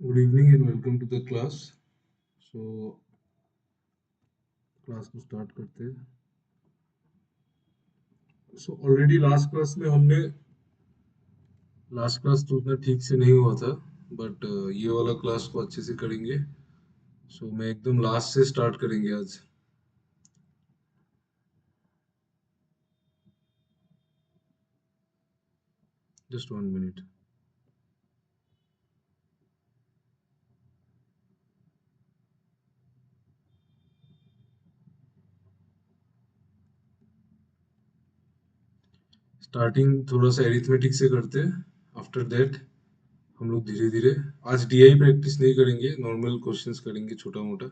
Good evening and welcome to the class. So class को start करते हैं। So already last class तो उतना ठीक से नहीं हुआ था, बट ये वाला क्लास को अच्छे से करेंगे। सो मैं एकदम लास्ट से स्टार्ट करेंगे आज। Just 1 minute. स्टार्टिंग थोड़ा सा एरिथमेटिक से करते हैं। आफ्टर दैट हम लोग धीरे धीरे आज डीआई प्रैक्टिस नहीं करेंगे, नॉर्मल क्वेश्चंस करेंगे छोटा मोटा।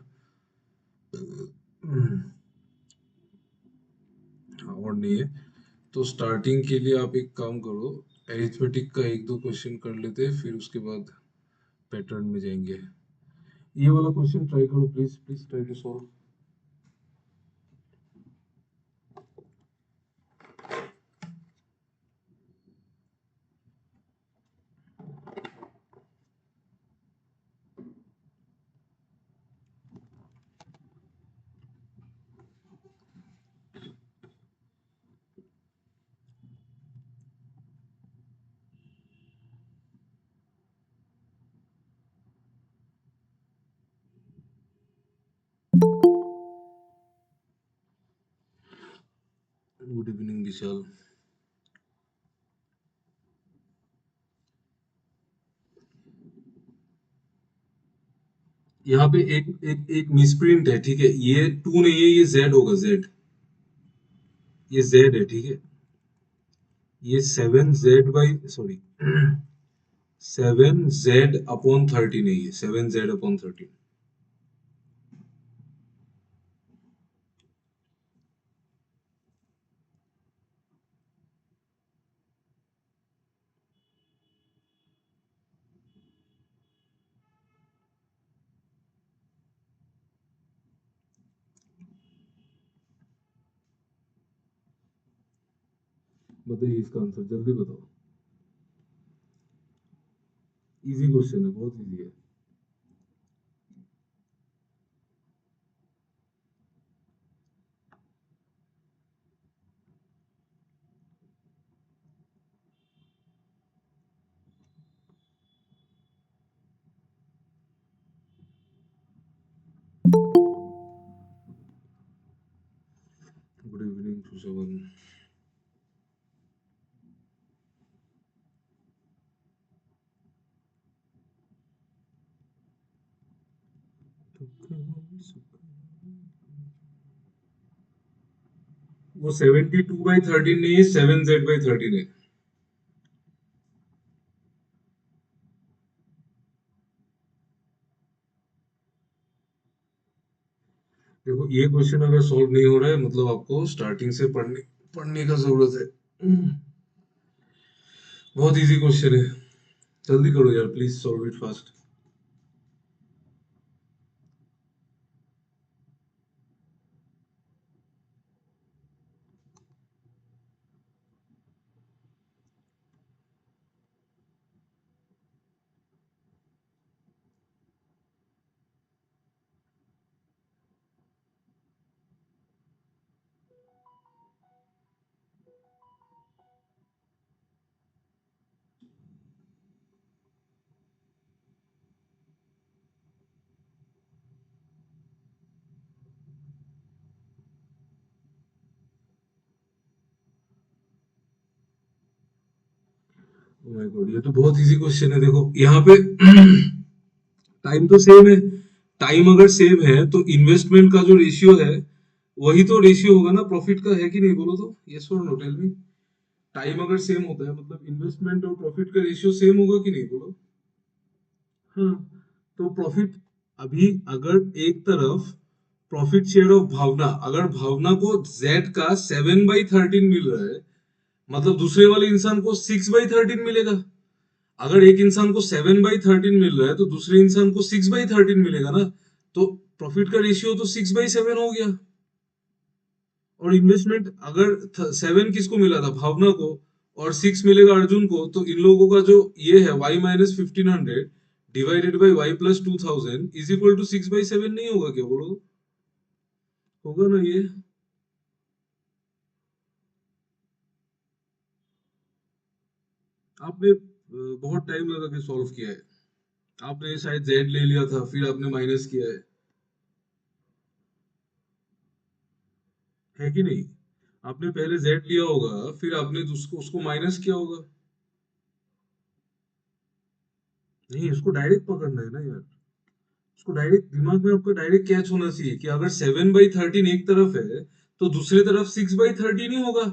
हाँ, और नहीं है तो स्टार्टिंग के लिए आप एक काम करो, एरिथमेटिक का एक दो क्वेश्चन कर लेते हैं, फिर उसके बाद पैटर्न में जाएंगे। ये वाला क्वेश्चन ट्राई करो, please please try to solve. Good evening Vishal. यहाँ पे एक एक एक मिसप्रिंट है, ठीक है? ये 2 नहीं है, ये Z होगा, Z। ये Z है, ठीक है? ये 7Z अपॉन 13 नहीं है, 7Z अपॉन 13। बताइए इसका आंसर, जल्दी बताओ। इजी क्वेश्चन है, बहुत इजी है। Good evening two seven. वो 72/13 नहीं है, 7Z/13 है। देखो, ये क्वेश्चन अगर सॉल्व नहीं हो रहा है मतलब आपको स्टार्टिंग से पढ़ने पढ़ने का जरूरत है। बहुत इजी क्वेश्चन है, जल्दी करो यार, please solve it fast. Oh my God, ये तो बहुत इजी क्वेश्चन है। देखो यहाँ पे टाइम तो सेम है। टाइम अगर सेम है तो इन्वेस्टमेंट का जो रेशियो है वही तो रेशियो होगा ना प्रॉफिट का, है कि नहीं? बोलो तो, यस और नो, टेल मी। टाइम अगर सेम होता है मतलब इन्वेस्टमेंट और प्रॉफिट का रेशियो सेम होगा कि नहीं, बोलो। हाँ, तो प्रॉफिट, अभी अगर एक तरफ प्रॉफिट शेयर ऑफ भावना, अगर भावना को जेड का 7/13 मिल रहा है, मतलब दूसरे वाले इंसान को 6/13 मिलेगा। अगर एक इंसान को 7/13 मिल रहा है तो दूसरे इंसान को 6/13 मिलेगा ना। तो प्रॉफिट का रेशियो तो 6/7 हो गया। और इन्वेस्टमेंट अगर 7 किसको मिला था, भावना को, और 6 मिलेगा अर्जुन को, तो इन लोगों का जो ये है y-1500 divided by Y plus 2000 is equal to 6/7 नहीं होगा क्या, बोलो? होगा ना ये? आपने बहुत टाइम लगा के सॉल्व किया है। आपने शायद जेड ले लिया था, फिर आपने माइनस किया है कि नहीं? आपने पहले जेड लिया होगा, फिर आपने उसको उसको माइनस किया होगा। नहीं, उसको डायरेक्ट पकड़ना है ना यार। उसको डायरेक्ट दिमाग में आपका डायरेक्ट कैच होना चाहिए कि अगर 7/13 एक तरफ है, तो दूसरी तरफ 6/13 ही होगा।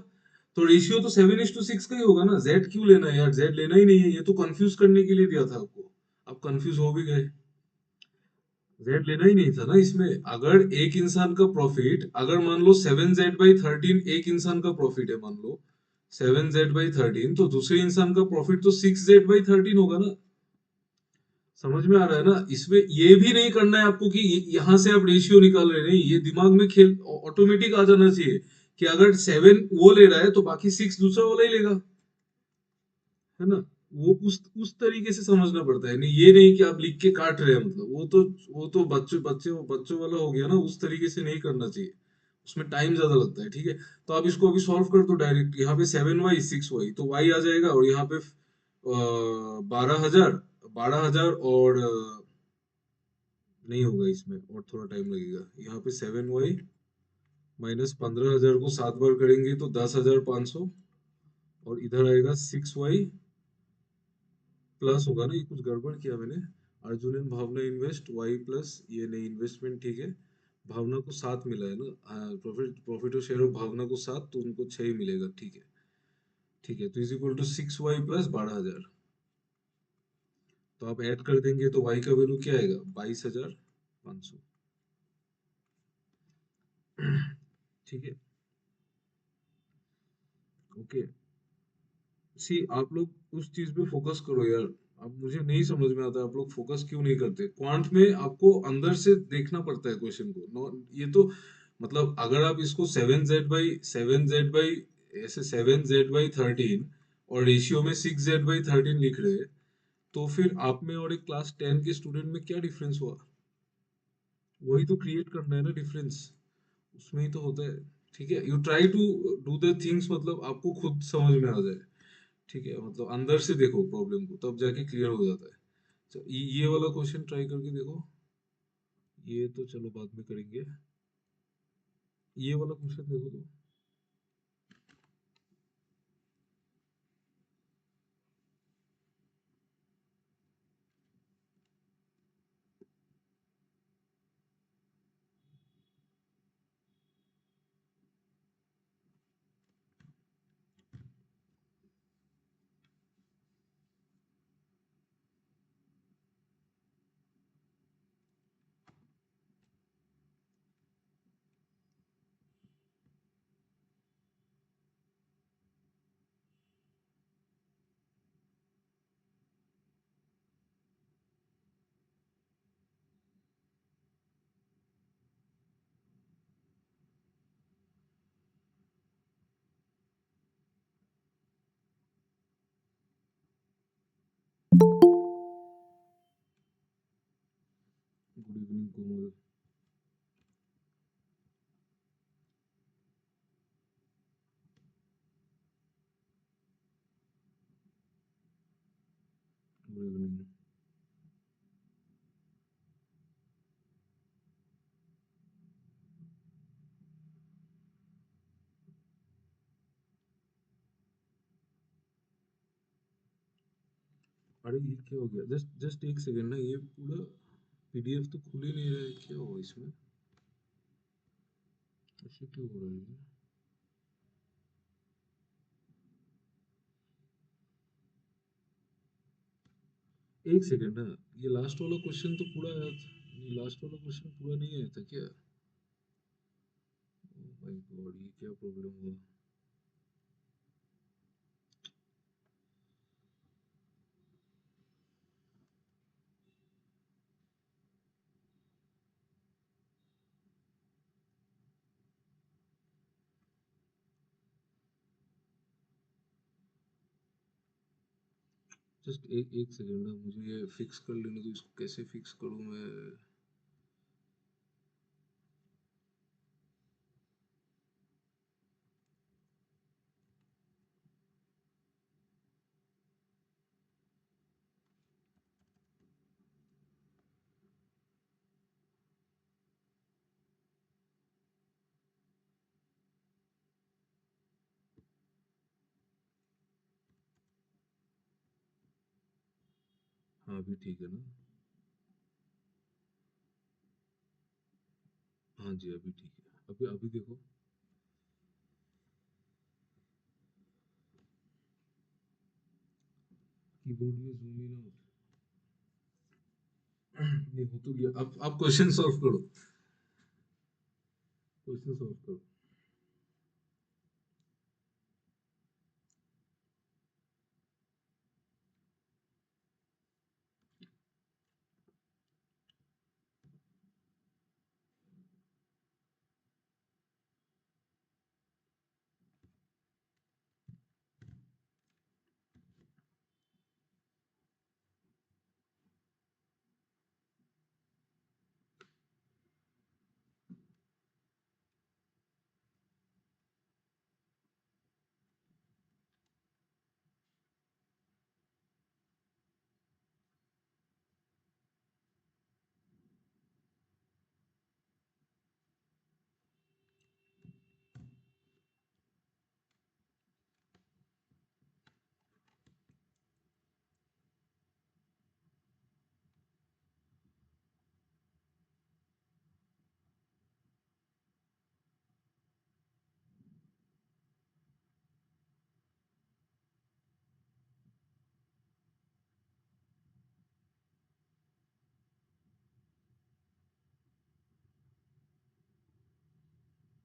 तो रेशियो तो 7:6 का ही होगा ना। जेड क्यों लेना है यार? जेड लेना ही नहीं है, ये तो कंफ्यूज करने के लिए दिया था आपको। आप कंफ्यूज हो भी गए। जेड लेना ही नहीं था ना इसमें। अगर एक इंसान का प्रॉफिट, अगर मान लो 7Z/13 एक इंसान का प्रॉफिट है, मान लो 7Z/13, तो दूसरे इंसान का प्रॉफिट तो 6Z/13 होगा ना। समझ में आ रहा है ना? इसमें ये भी नहीं करना है आपको कि यहां से आप रेशियो निकाल रहे, नहीं, ये दिमाग में खेल ऑटोमेटिक आ जाना चाहिए कि अगर 7 वो ले रहा है तो बाकी 6 दूसरा वाला ही लेगा, है ना? वो उस तरीके से समझना पड़ता है। नहीं, ये नहीं कि आप लिख के काट रहे हैं, मतलब वो तो बच्चों वाला हो गया ना। उस तरीके से नहीं करना चाहिए, उसमें टाइम ज्यादा लगता है। ठीक है, तो आप इसको अभी सॉल्व कर दो डायरेक्ट। यहाँ पे 7y 6y, तो y आ जाएगा, और यहाँ पे 12,000 और नहीं होगा इसमें, और थोड़ा टाइम लगेगा। यहाँ पे 7y माइनस 15,000 को 7 बार करेंगे तो 10,500, और इधर आएगा 6y प्लस होगा ना, ये कुछ गड़बड़ किया मैंने। Arjun and Bhavana invest Y plus, ये नहीं इन्वेस्टमेंट, ठीक है। भावना को 7 मिला है ना, प्रॉफिट प्रॉफिट और शेयर ऑफ भावना को 7, तो उनको 6 मिलेगा। ठीक है, ठीक है, तो is equal to 6y plus 12,000। तो आप ऐड कर देंगे तो y का वैल्यू क्या आएगा? 22,500। ठीक है, ओके। सी, आप लोग उस चीज पे फोकस करो यार। अब मुझे नहीं समझ में आता आप लोग फोकस क्यों नहीं करते। क्वांट में आपको अंदर से देखना पड़ता है क्वेश्चन को। ये तो मतलब अगर आप इसको 7Z/13 ऐसे 7Z/13 और रेशियो में 6Z/13 लिख रहे हैं, तो फिर आप में और एक क्लास 10 के स्टूडेंट में क्या डिफरेंस हुआ? वही तो क्रिएट करना है ना डिफरेंस, उसमें ही तो होता है। ठीक है, you try to do the things, मतलब आपको खुद समझ में आ जाए। ठीक है, मतलब अंदर से देखो प्रॉब्लम को, तब जाके क्लियर हो जाता है। तो ये वाला क्वेश्चन ट्राई करके देखो। ये तो चलो बाद में करेंगे। ये वाला क्वेश्चन देखो तो। Good evening Komal. Good evening. अरे ये क्या हो गया? जस्ट जस्ट एक सेकंड ना, ये पूरा पीडीएफ तो खुल ही नहीं रहा है, क्या हुआ इसमें? ऐसे क्यों हो रहा है ये? एक सेकंड ना, ये लास्ट वाला क्वेश्चन तो पूरा आया था। नहीं, लास्ट वाला क्वेश्चन पूरा नहीं आया था क्या? माय गॉड, ये क्या प्रॉब्लम हुआ? जस्ट एक सेकेंड ना, मुझे ये फिक्स कर लेने दो, इसको कैसे फिक्स करूं मैं। हाँ अभी ठीक है ना? हाँ जी अभी ठीक है। अभी अभी देखो। कीबोर्ड में जूम इन आउट नहीं हो तो गया। अब आप क्वेश्चन सॉल्व करो, क्वेश्चन सॉल्व करो।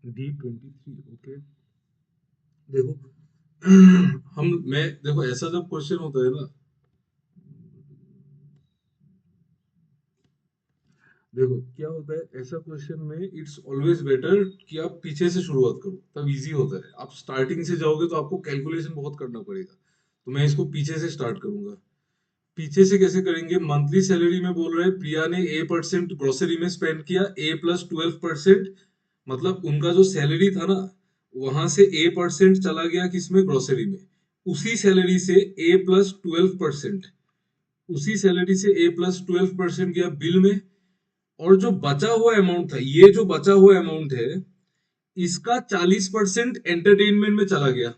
D23 okay. देखो मैं देखो ऐसा जब क्वेश्चन होता है ना, देखो क्या होता है ऐसा क्वेश्चन में, इट्स ऑलवेज बेटर कि आप पीछे से शुरुआत करो, तब इजी होता है। आप स्टार्टिंग से जाओगे तो आपको कैलकुलेशन बहुत करना पड़ेगा। तो मैं इसको पीछे से स्टार्ट करूंगा। पीछे से कैसे करेंगे? मंथली सैलरी में बोल रहे हैं प्रिया ने A% ग्रोसरी में स्पेंड किया, A+12%। मतलब उनका जो सैलरी था ना, वहां से A% चला गया किसमें? ग्रोसरी में। उसी सैलरी से A+12%, उसी सैलरी से A+12% गया बिल में। और जो बचा हुआ अमाउंट था, ये जो बचा हुआ अमाउंट है, इसका 40% एंटरटेनमेंट में चला गया।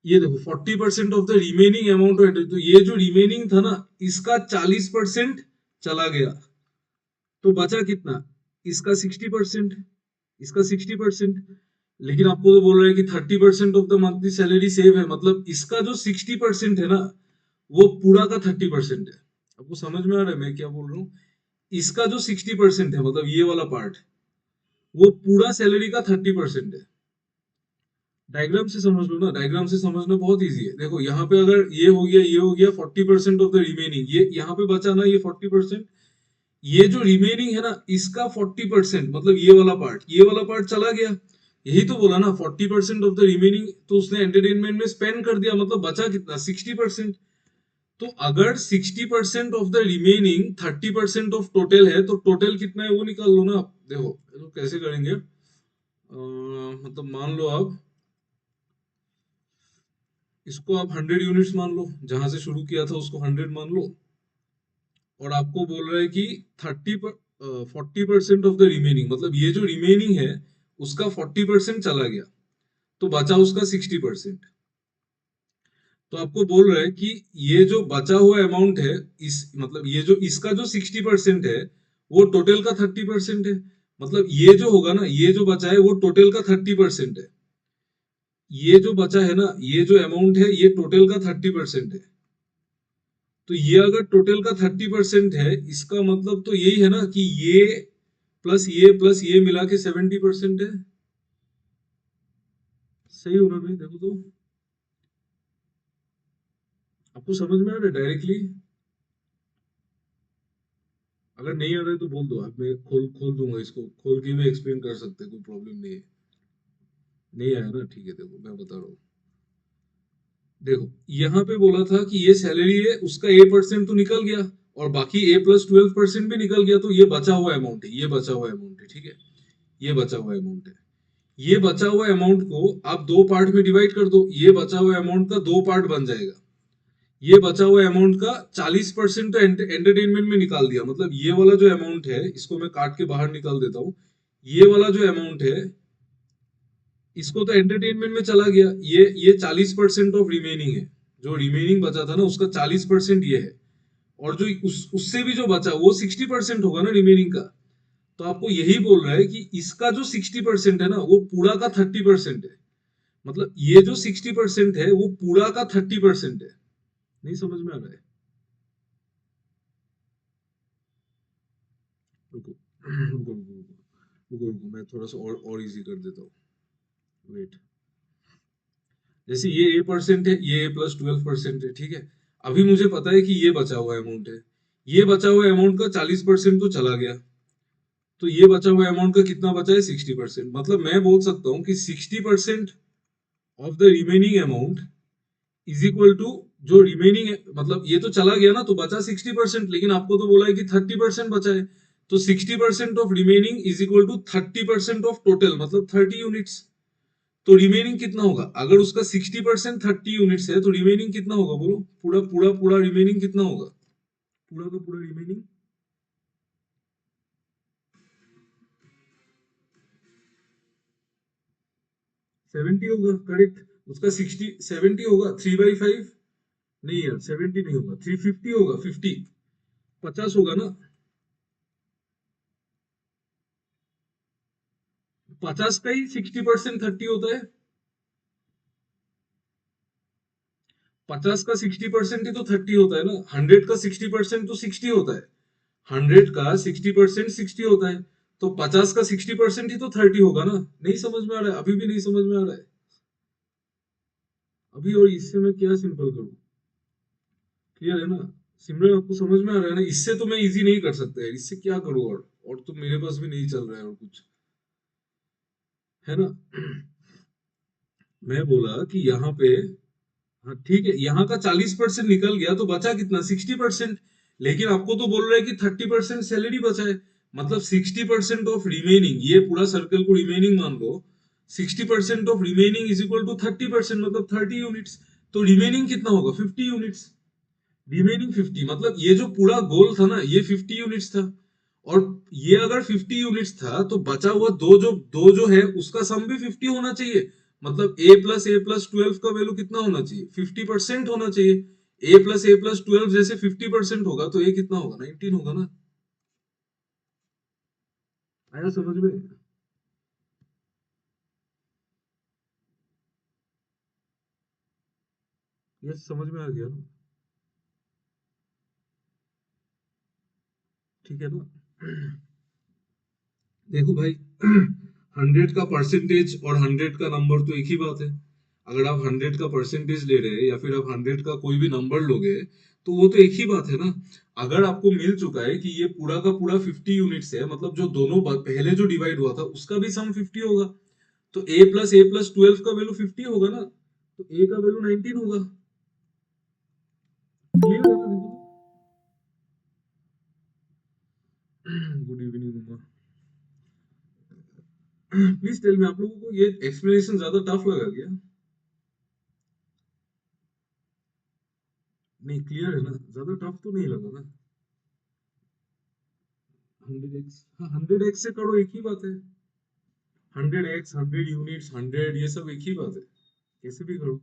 ये देखो 40% of the remaining amount of, तो ये जो रिमेनिंग था ना, इसका 40% चला गया। तो बचा कितना? इसका 60%, इसका 60%। लेकिन आपको तो बोल रहे हैं कि 30% of the monthly salary save है, मतलब इसका जो 60% है ना, वो पूरा का 30% है। आपको समझ में आ रहा है मैं क्या बोल रहा हूँ? इसका जो 60% है, मतलब ये वाला पार्ट, वो पूरा सैलरी का 30% है। डायग्राम से समझ लो ना, डायग्राम से समझना बहुत इजी है। देखो यहाँ पे अगर ये हो गया, ये हो गया 40% ऑफ द रिमेनिंग, ये यहाँ पे बचा ना ये 40%। ये जो रिमेनिंग है ना, इसका 40%, मतलब ये वाला पार्ट चला गया। यही तो बोला ना, 40% ऑफ द रिमेनिंग तो उसने एंटरटेनमेंट में स्पेंड कर दिया, मतलब बचा कितना? 60%। तो अगर 60% of the remaining 30% of total है, तो टोटल कितना है वो निकाल लो ना आप। देखो तो कैसे करेंगे, मतलब मान लो आप इसको आप 100 यूनिट्स मान लो, जहां से शुरू किया था उसको 100 मान लो। और आपको बोल रहा है कि 40% ऑफ द रिमेनिंग, मतलब ये जो रिमेनिंग है उसका 40% चला गया, तो बचा उसका 60%। तो आपको बोल रहा है कि ये जो बचा हुआ अमाउंट है, इस मतलब ये जो इसका जो 60% है, वो टोटल का 30% है। मतलब ये जो होगा ना, ये जो बचा है वो टोटल का 30% है। ये जो बचा है ना, ये जो अमाउंट है, ये टोटल का 30% है। तो ये अगर टोटल का 30% है, इसका मतलब तो यही है ना कि ये प्लस ये मिला के 70% है। सही हो रहा है? देखो तो आपको समझ में आ रहा है डायरेक्टली? अगर नहीं आ रहा है तो बोल दो, आप मैं खोल खोल दूंगा, इसको खोल के भी एक्सप्लेन कर सकते हैं, कोई प्रॉब्लम नहीं है। नहीं आया ना? ठीक है, देखो मैं बता रहा हूँ। देखो यहाँ पे बोला था कि ये सैलरी है, उसका A% तो निकल गया और बाकी A+12% भी निकल गया, तो ये बचा हुआ अमाउंट है, ये बचा हुआ अमाउंट है, ठीक है, ये बचा हुआ अमाउंट है। ये बचा हुआ अमाउंट को आप दो पार्ट में डिवाइड कर दो, ये बचा हुआ अमाउंट का दो पार्ट बन जाएगा। ये बचा हुआ अमाउंट का 40% तो एंटरटेनमेंट में निकाल दिया, मतलब ये वाला जो अमाउंट है इसको मैं काट के बाहर निकाल देता हूँ। ये वाला जो अमाउंट है इसको तो एंटरटेनमेंट में चला गया, ये 40% ऑफ रिमेनिंग है। जो रिमेनिंग बचा था ना उसका 40% ये है। और जो उससे भी जो बचा वो 60% होगा ना रिमेनिंग का। तो आपको यही बोल रहा है कि इसका जो 60% है ना वो पूरा का 30% है। मतलब ये जो 60% है वो पूरा का 30% है। नहीं समझ में आ रहा है? रुको रुको रुको रुको रुको रुको, मैं थोड़ा सा और इजी कर देता हूँ। वेट। जैसे ये A% है, ये A+12% है, ठीक है। अभी मुझे पता है कि ये बचा हुआ अमाउंट है। ये बचा हुआ अमाउंट का 40% तो चला गया। तो ये बचा हुआ अमाउंट का कितना बचा है? 60%। मतलब मैं बोल सकता हूँ कि 60% of the remaining amount is equal to जो रिमेनिंग है, मतलब ये तो चला गया ना तो बचा 60%, लेकिन आपको तो बोला है कि 30% बचा है। तो 60% of remaining is equal to 30% of total, मतलब 30 यूनिट्स। तो रिमेनिंग कितना होगा? अगर उसका 60% 30 यूनिट्स है तो रिमेनिंग कितना होगा बोलो? पूरा पूरा पूरा रिमेनिंग कितना होगा? पूरा का पूरा रिमेनिंग 70 होगा, करेक्ट। उसका 70 होगा, 3/5। नहीं यार 70 नहीं होगा, 350 होगा, 50 होगा ना। 50 का ही 60% 30 होता है। 50 का 60% ही तो 30 होता है ना। 100 का 60% तो 60 होता है। 100 का 60% 60 होता है। तो 50 का 60% ही तो 30 होगा ना। नहीं समझ में आ रहा है? अभी भी नहीं समझ में आ रहा है? अभी और इससे मैं क्या सिंपल करूं? क्लियर है ना? सिमरन आपको समझ में आ रहा है ना? इससे तो मैं इजी नहीं कर सकता है, इससे क्या करूं? और तो मेरे पास भी नहीं चल रहा है और कुछ, है ना? मैं बोला कि यहाँ पे, हाँ ठीक है, यहाँ का 40% निकल गया तो बचा कितना? 60%। लेकिन आपको तो बोल रहा है कि 30% सैलरी बचा है। मतलब 60% ऑफ रिमेनिंग, ये पूरा सर्कल को रिमेनिंग मान लो। 60% of remaining is equal to 30%, मतलब 30 यूनिट्स। तो रिमेनिंग कितना होगा? 50 यूनिट्स। रिमेनिंग 50, मतलब ये जो पूरा गोल था ना ये 50 यूनिट्स था। और ये अगर 50 यूनिट्स था तो बचा हुआ दो जो है उसका सम भी 50 होना चाहिए। मतलब A+A+12 का वैल्यू कितना होना चाहिए? 50% होना चाहिए। A+A+12 जैसे 50% होगा तो ये कितना होगा? 19 होगा ना। आया समझ में? ये समझ में आ गया ना? ठीक है ना? देखो भाई 100 का परसेंटेज और 100 का नंबर तो एक ही बात है। अगर आप 100 का परसेंटेज ले रहे हैं या फिर आप 100 का कोई भी नंबर लोगे तो वो तो एक ही बात है ना। अगर आपको मिल चुका है कि ये पूरा का पूरा 50 यूनिट्स है, मतलब जो दोनों पहले जो डिवाइड हुआ था उसका भी सम 50 होगा। तो A+A+12 का वैल्यू 50 होगा ना। तो A का वैल्यू 19 होगा। क्लियर है ना? देखो good evening. Please tell me, आप लोगों को ये एक्सप्लेनेशन ज्यादा टफ लगा क्या? नहीं क्लियर है ना? ज्यादा टफ तो नहीं लगा ना? 100x, हाँ 100x से करो एक ही बात है। 100x, 100 यूनिट्स, 100, ये सब एक ही बात है। कैसे भी करो,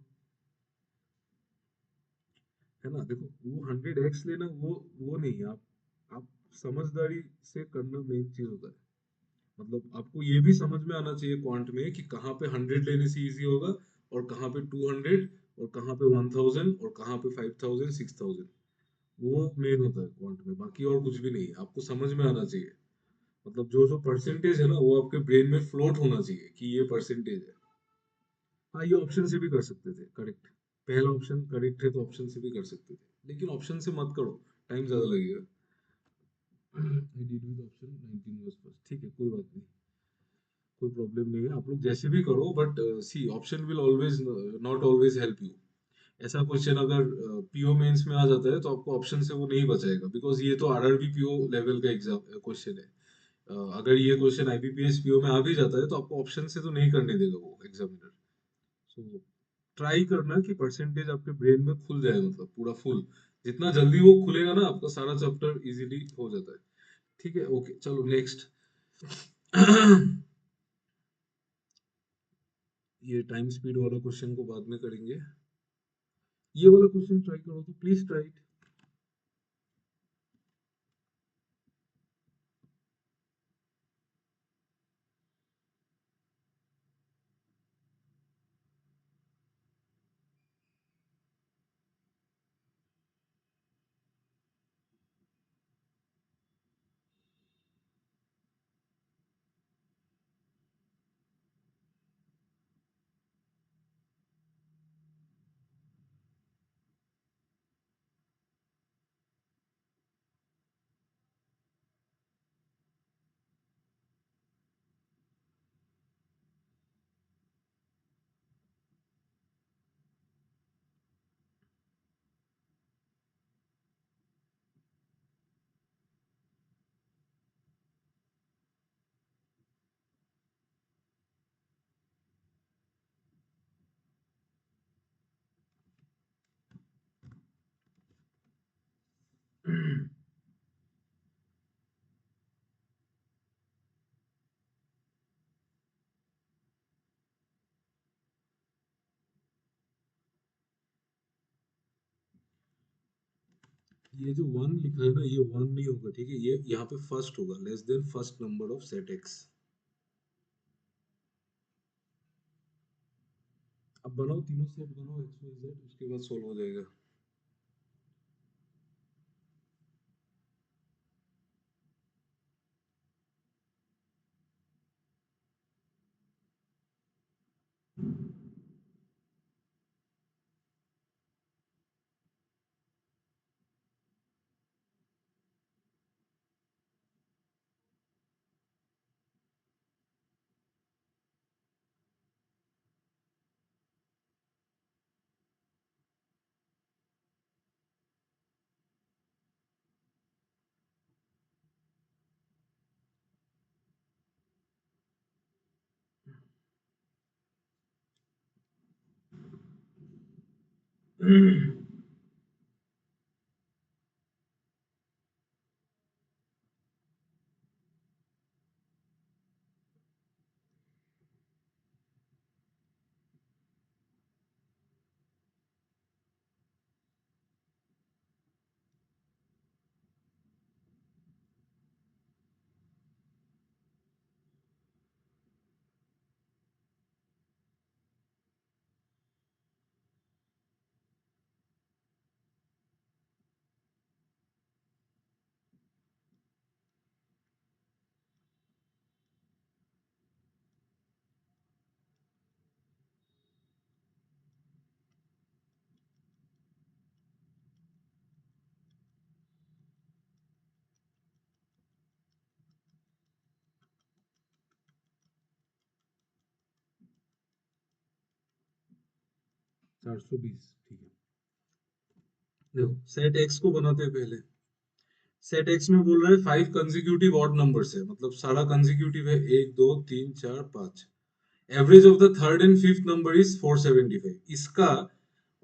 है ना? देखो वो 100x लेना वो नहीं है। आप समझदारी से करना मेन चीज होता है। मतलब आपको ये भी समझ में आना चाहिए क्वांट में कि कहाँ पे 100 लेने से इजी होगा और कहाँ पे 200 और कहाँ पे 1000 और कहाँ पे 5000 6000। वो मेन होता है क्वांट में, बाकी और कुछ भी नहीं है। आपको समझ में आना चाहिए। मतलब जो जो परसेंटेज है ना वो आपके ब्रेन में फ्लोट होना चाहिए कि ये परसेंटेज है। हाँ ये ऑप्शन से भी कर सकते थे, करेक्ट। पहला ऑप्शन करेक्ट है तो ऑप्शन से भी कर सकते थे, लेकिन ऑप्शन से मत करो, टाइम ज्यादा लगेगा। I did with option 19 was first, ठीक है कोई बात नहीं। कोई प्रॉब्लम नहीं है, आप लोग जैसे भी करो, but C option will always not always help you. ऐसा क्वेश्चन अगर पीओ मेंस में आ जाता है तो आपको ऑप्शन से वो नहीं बचाएगा, बिकॉज ये तो आरआरबी पीओ लेवल का एग्जाम क्वेश्चन है। अगर ये क्वेश्चन आईबीपीएस पीओ में आ भी जाता है तो आपको ऑप्शन से तो नहीं करने देगा वो एग्जामिनर। सो ट्राई करना कि परसेंटेज आपके ब्रेन में खुल जाए, मतलब पूरा फुल। जितना जल्दी वो खुलेगा ना आपका सारा चैप्टर इजीली हो जाता है। ठीक है, ओके, चलो नेक्स्ट। ये टाइम स्पीड वाला क्वेश्चन को बाद में करेंगे। ये वाला क्वेश्चन ट्राई करो तो प्लीज ट्राई इट। ये जो वन लिखा है ना, ये वन नहीं होगा, ठीक है, ये यहाँ पे फर्स्ट होगा, less than first number of set x. अब बनाओ, तीनों सेट बनाओ एक्स वाई जेड, उसके बाद सोल्व हो जाएगा। चार सौ बीस, ठीक है। देखो, सेट एक्स को बनाते हैं पहले। सेट एक्स में बोल रहा है फाइव कंसेक्यूटिव ऑड नंबर्स है, मतलब सारा कंसेक्यूटिव है, एक दो तीन चार पांच। Average of the third and fifth number is 475। इसका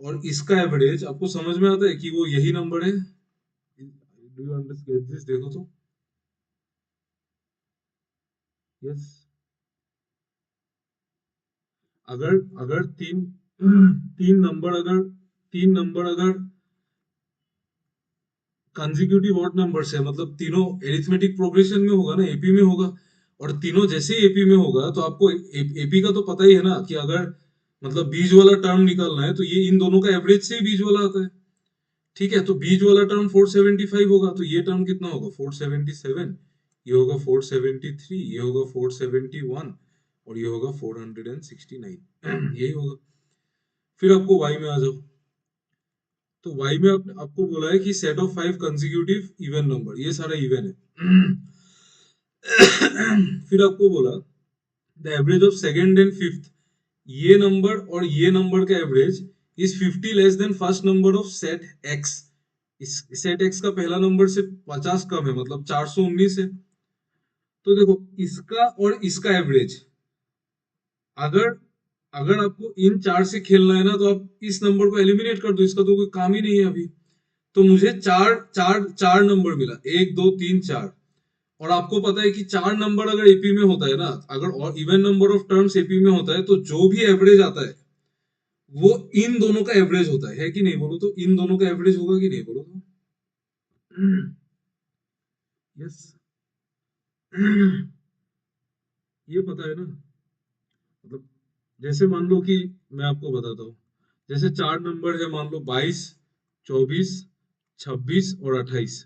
और इसका एवरेज आपको समझ में आता है कि वो यही नंबर है? Do you understand this? देखो तो। यस। अगर अगर तीन नंबर अगर तीन नंबर अगर कंसेक्यूटिव ऑड नंबर्स है, मतलब तीनों एरिथमेटिक प्रोग्रेशन में होगा ना, एपी में होगा। और तीनों जैसे ही एपी में होगा तो आपको एपी का तो पता ही है ना, कि अगर मतलब बीज वाला टर्म निकालना है तो ये इन दोनों का एवरेज से ही बीज वाला आता है। ठीक है, तो बीज वाला टर्म 475 होगा, तो ये टर्म कितना होगा? 477। ये होगा 473, ये होगा 471, और ये होगा 469। यही होगा। फिर आपको वाई में आ जाओ। तो वाई में आपको बोला है कि set of five consecutive even number, ये सारा इवन है। फिर आपको बोला the average of second and fifth, ये नंबर और ये नंबर का average is 50 less than first number of set x. इस सेट एक्स का पहला नंबर से 50 कम है, मतलब 419 है। तो देखो इसका और इसका एवरेज, अगर अगर आपको इन चार से खेलना है ना, तो आप इस नंबर को एलिमिनेट कर दो, इसका तो कोई काम ही नहीं है अभी। तो मुझे चार चार चार नंबर मिला, एक दो तीन चार। और आपको पता है कि चार नंबर अगर एपी में होता है ना, अगर और even number of terms AP में होता है, तो जो भी एवरेज आता है वो इन दोनों का एवरेज होता है कि नहीं बोलो तो? इन दोनों का एवरेज होगा कि नहीं बोलो तो? यस। ये पता है ना, मतलब जैसे मान लो कि मैं आपको बताता हूँ, जैसे चार नंबर है, मान लो 22, 24, 26 और 28।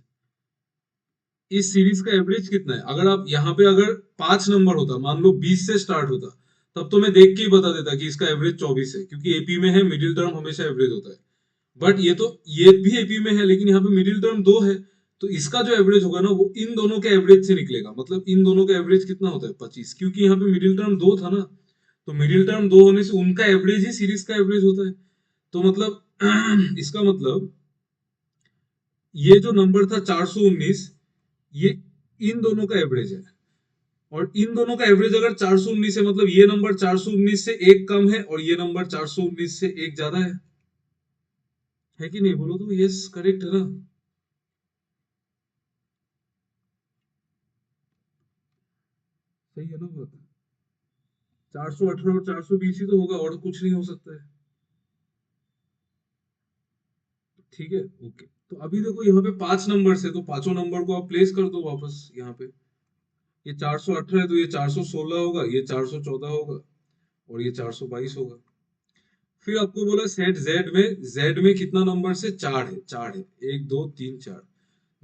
इस सीरीज का एवरेज कितना है? अगर आप यहाँ पे अगर पांच नंबर होता, मान लो 20 से स्टार्ट होता, तब तो मैं देख के ही बता देता कि इसका एवरेज 24 है, क्योंकि एपी में है, मिडिल टर्म हमेशा एवरेज होता है। बट ये भी एपी में है, लेकिन यहाँ पे मिडिल टर्म दो है। तो इसका जो एवरेज होगा ना, वो इन दोनों के एवरेज से निकलेगा। मतलब इन दोनों का एवरेज कितना होता है? 25, क्योंकि यहाँ पे मिडिल टर्म दो था ना। तो मिडिल टर्म दो होने से उनका एवरेज ही सीरीज का एवरेज होता है। तो मतलब इसका मतलब ये जो नंबर था 419, ये इन दोनों का एवरेज है। और इन दोनों का एवरेज अगर 419 है, मतलब ये नंबर 419 से एक कम है और ये नंबर 419 से एक ज्यादा है कि नहीं बोलो तो? यस, करेक्ट है ना? सही है ना बात? 418 और 420 ही तो होगा, और कुछ नहीं हो सकता है। ठीक है, ओके। तो अभी देखो यहाँ पे पांच नंबर है, तो पांचों नंबर को आप प्लेस कर दो वापस यहाँ पे। ये 418 है तो ये 416 होगा, ये 414 होगा, और ये 422 होगा। फिर आपको बोला सेट जेड में कितना नंबर से? चार है, चार है, एक दो तीन चार।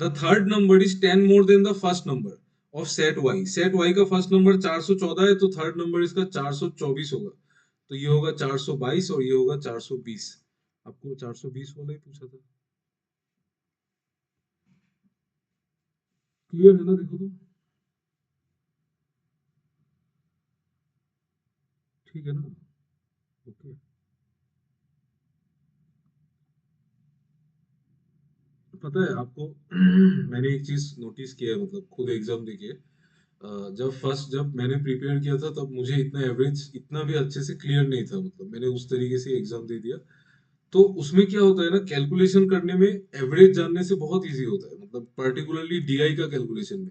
The third number is 10 more than the first number of set Y. Set Y का फर्स्ट नंबर 414 है, तो थर्ड नंबर इसका 424 होगा। तो ये होगा 422 और ये होगा 420। आपको 420 वाला ही पूछा था। क्लियर है ना? देखो तो, ठीक है ना? ओके। पता है आपको, मैंने एक चीज नोटिस किया है, मतलब खुद एग्जाम देके, जब मैंने प्रिपेयर किया था, तब मुझे इतना एवरेज इतना भी अच्छे से क्लियर नहीं था। मतलब मैंने उस तरीके से एग्जाम दे दिया। तो उसमें क्या होता है ना, कैलकुलेशन करने में एवरेज जानने से बहुत इजी होता है, मतलब पर्टिकुलरली डीआई का कैलकुलेशन में।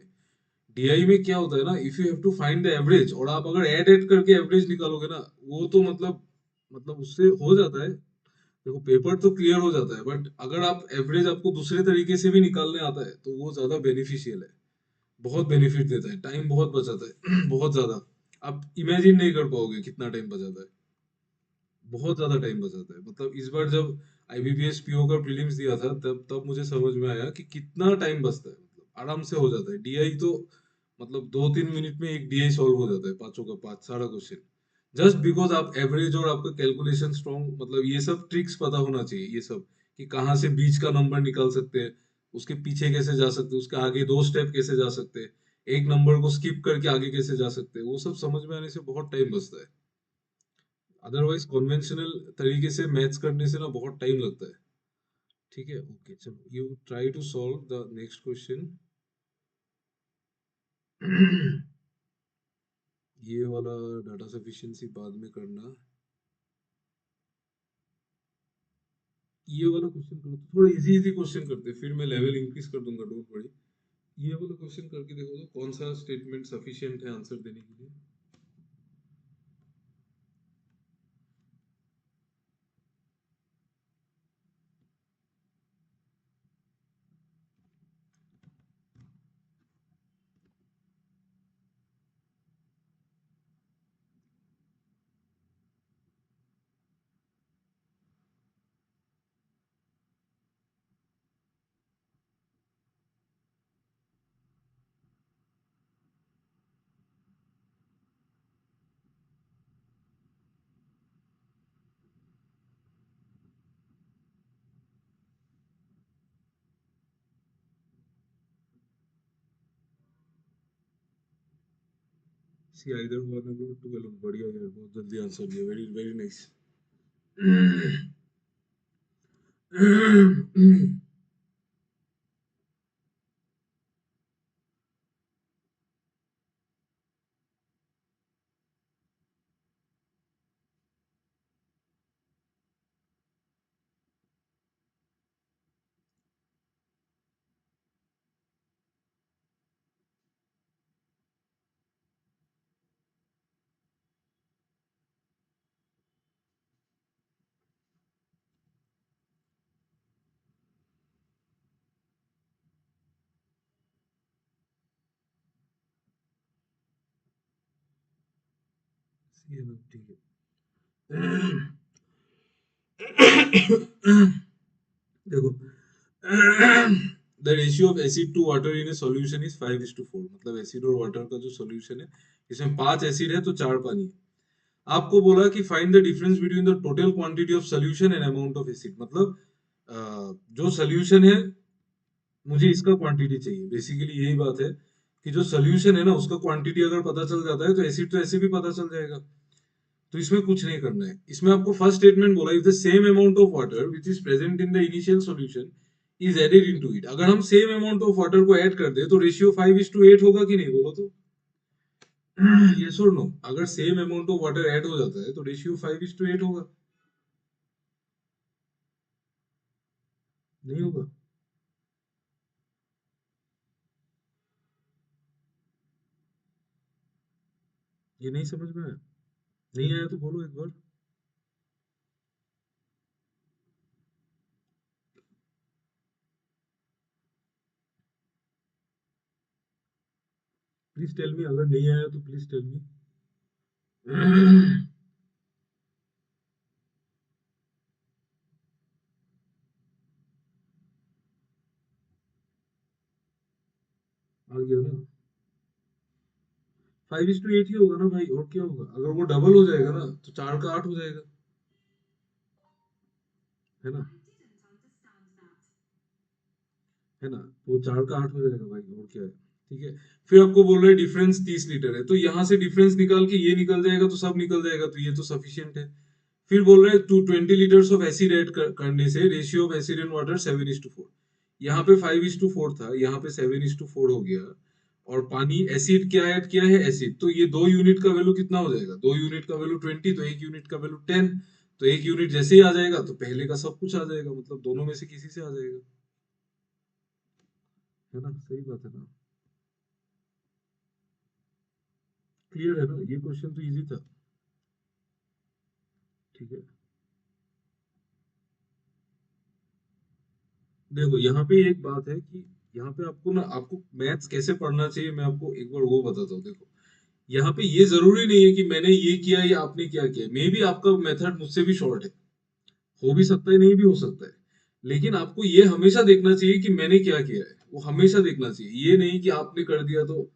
डीआई में क्या होता है ना, if you have to find the average, और आप अगर ऐड करके एवरेज निकालोगे ना, वो तो मतलब उससे हो जाता है। देखो पेपर तो क्लियर हो जाता है, बट अगर आप एवरेज आपको दूसरे तरीके से भी निकालने आता है, तो वो ज्यादा बेनिफिशियल है। बहुत बेनिफिट देता है, टाइम बहुत बचाता है बहुत ज्यादा। आप इमेजिन नहीं कर पाओगे कितना टाइम बचाता है। बहुत ज्यादा टाइम बचाता है। मतलब इस बार जब आईबीपीएस पीओ का प्रीलिम्स दिया था, तब तब मुझे समझ में आया कि कितना टाइम बचता है। मतलब आराम से हो जाता है डीआई तो, मतलब 2-3 मिनट में एक डीआई सॉल्व हो जाता है, पांचों का पांच सारा क्वेश्चन। जस्ट बिकॉज आप एवरेज और आपका कैलकुलेशन स्ट्रॉन्ग, मतलब ये सब ट्रिक्स पता होना चाहिए, ये सब कि कहाँ से बीच का नंबर निकाल सकते हैं, उसके पीछे कैसे जा सकते हैं, उसके आगे दो स्टेप कैसे जा सकते हैं, एक नंबर को स्किप करके आगे कैसे जा सकते हैं, वो सब समझ में आने से बहुत टाइम बचता है। अदरवाइज कन्वेंशनल तरीके से मैथ्स करने से ना बहुत टाइम लगता है। ठीक है, ओके, चलो you try to solve the next question. ये वाला डाटा सफिशिएंसी बाद में करना। ये वाला क्वेश्चन करो, तो थोड़ा इजी इजी क्वेश्चन करते हैं, फिर मैं लेवल इंक्रीज कर दूंगा, डोंट वरी। ये वाला क्वेश्चन करके देखो तो कौन सा स्टेटमेंट सफिशिएंट है आंसर देने के लिए। सी आइदर वन और 12, बढ़िया यार, बहुत जल्दी आंसर दिया, वेरी वेरी नाइस। ठीक है। देखो, the ratio of acid to water in a solution is 5:4, मतलब एसिड और वाटर का जो सॉल्यूशन है, इसमें 5 एसिड है तो 4 पानी है। आपको बोला कि find the difference between the total quantity of solution and amount of acid, मतलब जो सॉल्यूशन है मुझे इसका क्वांटिटी चाहिए, बेसिकली यही बात है कि जो सॉल्यूशन है ना उसका क्वांटिटी अगर पता चल जाता है तो एसिड तो ऐसे भी पता चल जाएगा। तो इसमें कुछ नहीं करना है, इसमें आपको फर्स्ट स्टेटमेंट बोला if the same amount of water which is present in the initial solution is added into it, अगर हम सेम अमाउंट ऑफ वाटर को ऐड कर दे तो रेशियो 5:8 होगा कि नहीं, बोलो तो। यस और नो, अगर same amount of water add हो जाता है तो रेशियो 5:8 होगा, नहीं होगा? ये नहीं समझ में आया? नहीं आया तो बोलो एक बार। प्लीज टेल मी, अगर नहीं आया तो प्लीज टेल मी। आ गया ना? 5:8 ही होगा ना भाई, और क्या होगा? अगर वो डबल हो जाएगा ना तो 4 का 8 हो जाएगा, है ना? है ना? वो 4 का 8 हो जाएगा भाई, और क्या है? ठीक है। फिर आपको बोल रहे हैं डिफरेंस 30 लीटर है, तो यहाँ से डिफरेंस निकाल के ये निकल जाएगा तो सब निकल जाएगा, तो ये तो सफिशियंट है। फिर बोल रहे हैं to 20 litres of acid add करने से ratio of acid and water 7:4, यहाँ पे 5:4 था, यहाँ पे 7:4 हो गया। और पानी एसिड क्या ऐड किया है, एसिड, तो ये 2 यूनिट का वैल्यू कितना हो जाएगा, 2 यूनिट का वैल्यू 20, तो 1 यूनिट का वैल्यू 10। तो 1 यूनिट जैसे ही आ जाएगा तो पहले का सब कुछ आ जाएगा, मतलब दोनों में से किसी से आ जाएगा, है ना? सही बात है ना? क्लियर है ना? ये क्वेश्चन तो इजी था। ठीक है। देखो यहाँ पे एक बात है कि यहाँ पे आपको ना, आपको मैथ्स कैसे पढ़ना चाहिए मैं आपको एक बार वो बताता हूँ। देखो, यहाँ पे ये जरूरी नहीं है कि मैंने ये किया या आपने क्या किया, मे भी आपका मेथड मुझसे भी शॉर्ट है, हो भी सकता है, नहीं भी हो सकता है। लेकिन आपको ये हमेशा देखना चाहिए कि मैंने क्या किया है, वो हमेशा देखना चाहिए, ये नहीं कि आपने कर दिया तो।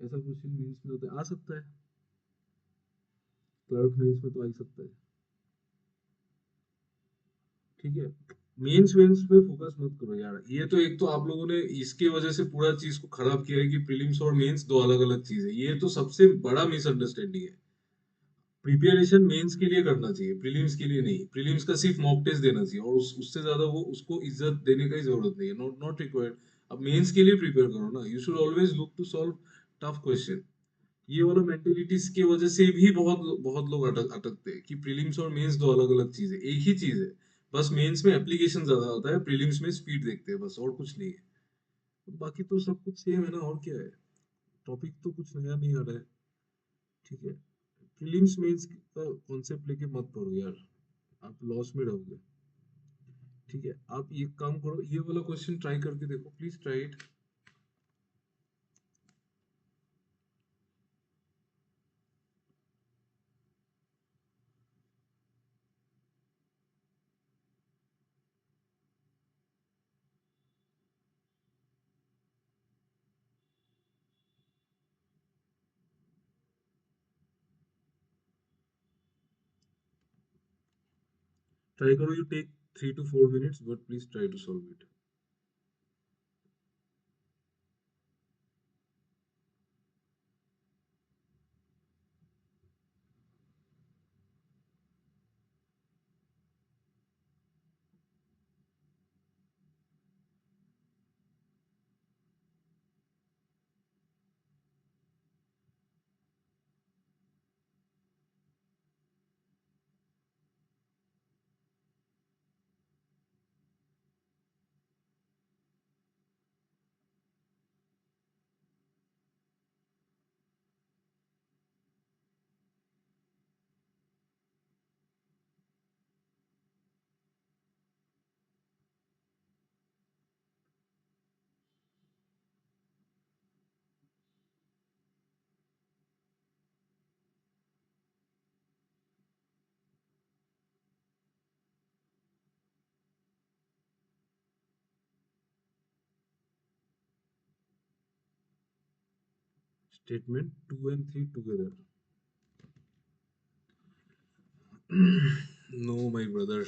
ऐसा क्वेश्चन मेंस में आ सकता है, क्लर्क मेंस में तो आ ही सकता है। ठीक है। मेंस वेंस पे फोकस मत करो यार, ये तो एक तो आप लोगों ने इसके वजह से पूरा चीज को खराब किया है कि प्रीलिम्स और मेंस दो अलग अलग चीज है, ये तो सबसे बड़ा मिसअंडरस्टैंडिंग है। प्रिपरेशन मेंस के लिए करना चाहिए, प्रीलिम्स के लिए नहीं। प्रीलिम्स का सिर्फ मॉक टेस्ट देना चाहिए, और उससे ज्यादा वो उसको इज्जत देने का ही जरूरत नहीं है, नॉट नॉट रिक्वायर्ड। अब मेंस के लिए प्रिपेयर करो ना, you should always look to solve tough question. ये वाला मेंटेलिटीज की वजह से भी बहुत बहुत लोग अटकते हैं कि प्रीलिम्स और मेंस दो अलग अलग चीज है, एक ही चीज है। बस मेंस में एप्लीकेशन ज्यादा होता है, प्रीलिम्स में स्पीड देखते हैं बस, और कुछ नहीं है। बाकी तो सब कुछ सेम है ना, और क्या है? टॉपिक तो कुछ नया नहीं आ रहा है। ठीक है। प्रीलिम्स मेंस का कॉन्सेप्ट लेके मत पढ़ो यार, आप लॉस में रहोगे। ठीक है, आप ये काम करो, ये वाला क्वेश्चन ट्राई करके देखो, प्लीज ट्राई इट। ट्राई करो, you take 3 to 4 minutes, but please try to solve it. Statement 2 and 3 together. No, my brother.